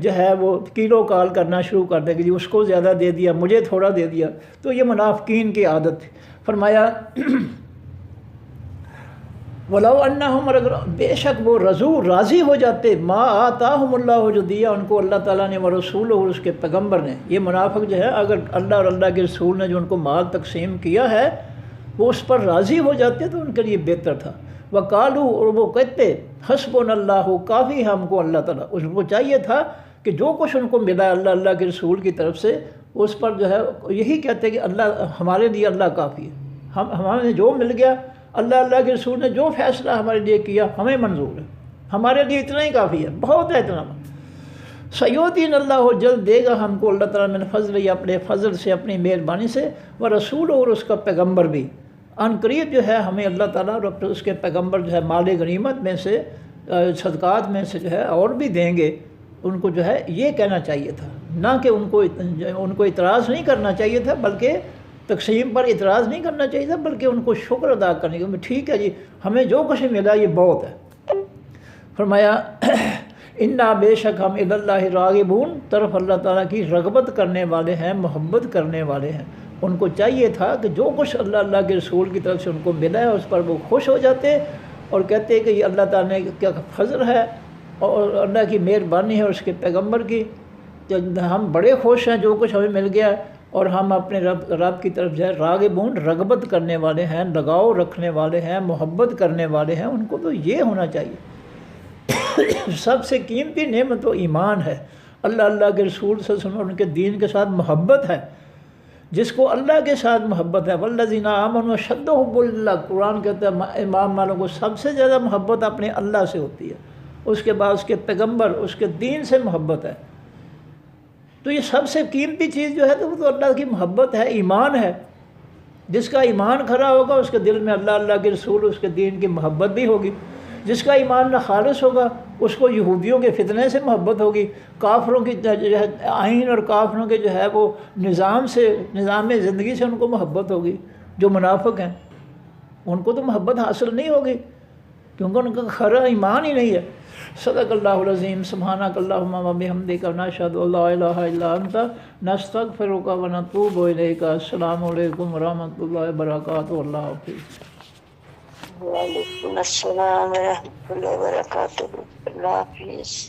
جو ہے وہ کیلو کال کرنا شروع کر دیں کہ جی اس کو زیادہ دے دیا، مجھے تھوڑا دے دیا، تو یہ منافقین کی عادت ہے۔ فرمایا وَلَوْ أَنَّهُمْ، اور اگر بے شک وہ راضی ہو جاتے، ما آتاہم اللہ، جو دیا ان کو اللہ تعالیٰ نے، ورسولہ، اور اس کے پیغمبر نے۔ یہ منافق جو ہے اگر اللہ اور اللہ کے رسول نے جو ان کو مال تقسیم کیا ہے وہ اس پر راضی ہو جاتے تو ان کے لیے بہتر تھا۔ وَقَالُوا، اور وہ کہتے حسبنا اللہ، کافی ہم کو اللہ تعالیٰ۔ اس کو چاہیے تھا کہ جو کچھ ان کو ملا اللہ کے رسول کی طرف سے، اس پر جو ہے یہی کہتے کہ اللہ ہمارے لیے اللہ کافی ہے، ہمیں جو مل گیا، اللہ کے رسول نے جو فیصلہ ہمارے لیے کیا ہمیں منظور ہے، ہمارے لیے اتنا ہی کافی ہے، بہت ہے اتنا۔ سیؤتین اللہ، جلد دے گا ہم کو اللہ تعالیٰ من فضل، یا اپنے فضل سے، اپنی مہربانی سے، ورسول، اور اس کا پیغمبر بھی۔ ان قریب جو ہے ہمیں اللہ تعالیٰ اور اس کے پیغمبر جو ہے مال غنیمت میں سے، صدقات میں سے جو ہے اور بھی دیں گے۔ ان کو جو ہے یہ کہنا چاہیے تھا، نہ کہ ان کو اعتراض نہیں کرنا چاہیے تھا، بلکہ تقسیم پر اعتراض نہیں کرنا چاہیے تھا، بلکہ ان کو شکر ادا کرنے کے ٹھیک ہے جی ہمیں جو کچھ ملا یہ بہت ہے۔ فرمایا انا، بے شک ہم الی اللہ راغبون، طرف اللہ تعالیٰ کی رغبت کرنے والے ہیں، محبت کرنے والے ہیں۔ ان کو چاہیے تھا کہ جو کچھ اللہ کے رسول کی طرف سے ان کو ملا ہے اس پر وہ خوش ہو جاتے اور کہتے کہ یہ اللہ تعالیٰ نے کیا فضل ہے اور اللہ کی مہربانی ہے اور اس کے پیغمبر کی، ہم بڑے خوش ہیں جو کچھ ہمیں مل گیا، اور ہم اپنے رب کی طرف جو ہے راغبون، رغبت کرنے والے ہیں، لگاؤ رکھنے والے ہیں، محبت کرنے والے ہیں۔ ان کو تو یہ ہونا چاہیے۔ سب سے قیمتی نعمت تو ایمان ہے، اللہ کے رسول صلی اللہ علیہ وسلم اور ان کے دین کے ساتھ محبت ہے۔ جس کو اللہ کے ساتھ محبت ہے، والذین آمنوا اشد حب اللہ، قرآن کہتا ہے ایمان والوں کو سب سے زیادہ محبت اپنے اللہ سے ہوتی ہے، اس کے بعد اس کے پیغمبر، اس کے دین سے محبت ہے۔ تو یہ سب سے قیمتی چیز جو ہے تو وہ تو اللہ کی محبت ہے، ایمان ہے۔ جس کا ایمان کھڑا ہوگا اس کے دل میں اللہ کے رسول، اس کے دین کی محبت بھی ہوگی۔ جس کا ایمان نہ خالص ہوگا اس کو یہودیوں کے فتنے سے محبت ہوگی، کافروں کی جو ہے آئین اور کافروں کے جو ہے وہ نظام زندگی سے ان کو محبت ہوگی۔ جو منافق ہیں ان کو تو محبت حاصل نہیں ہوگی کیونکہ ان کا کھرا ایمان ہی نہیں ہے۔ صدق اللہ العظیم سبحانک اللہم و بحمدک نشہد ان لا الہ الا انت نستغفرک و نتوب الیک السلام علیکم ورحمۃ اللہ وبرکاتہ اللہ حافظ وعلیکم السلام ورحمۃ اللہ وبرکاتہ اللہ حافظ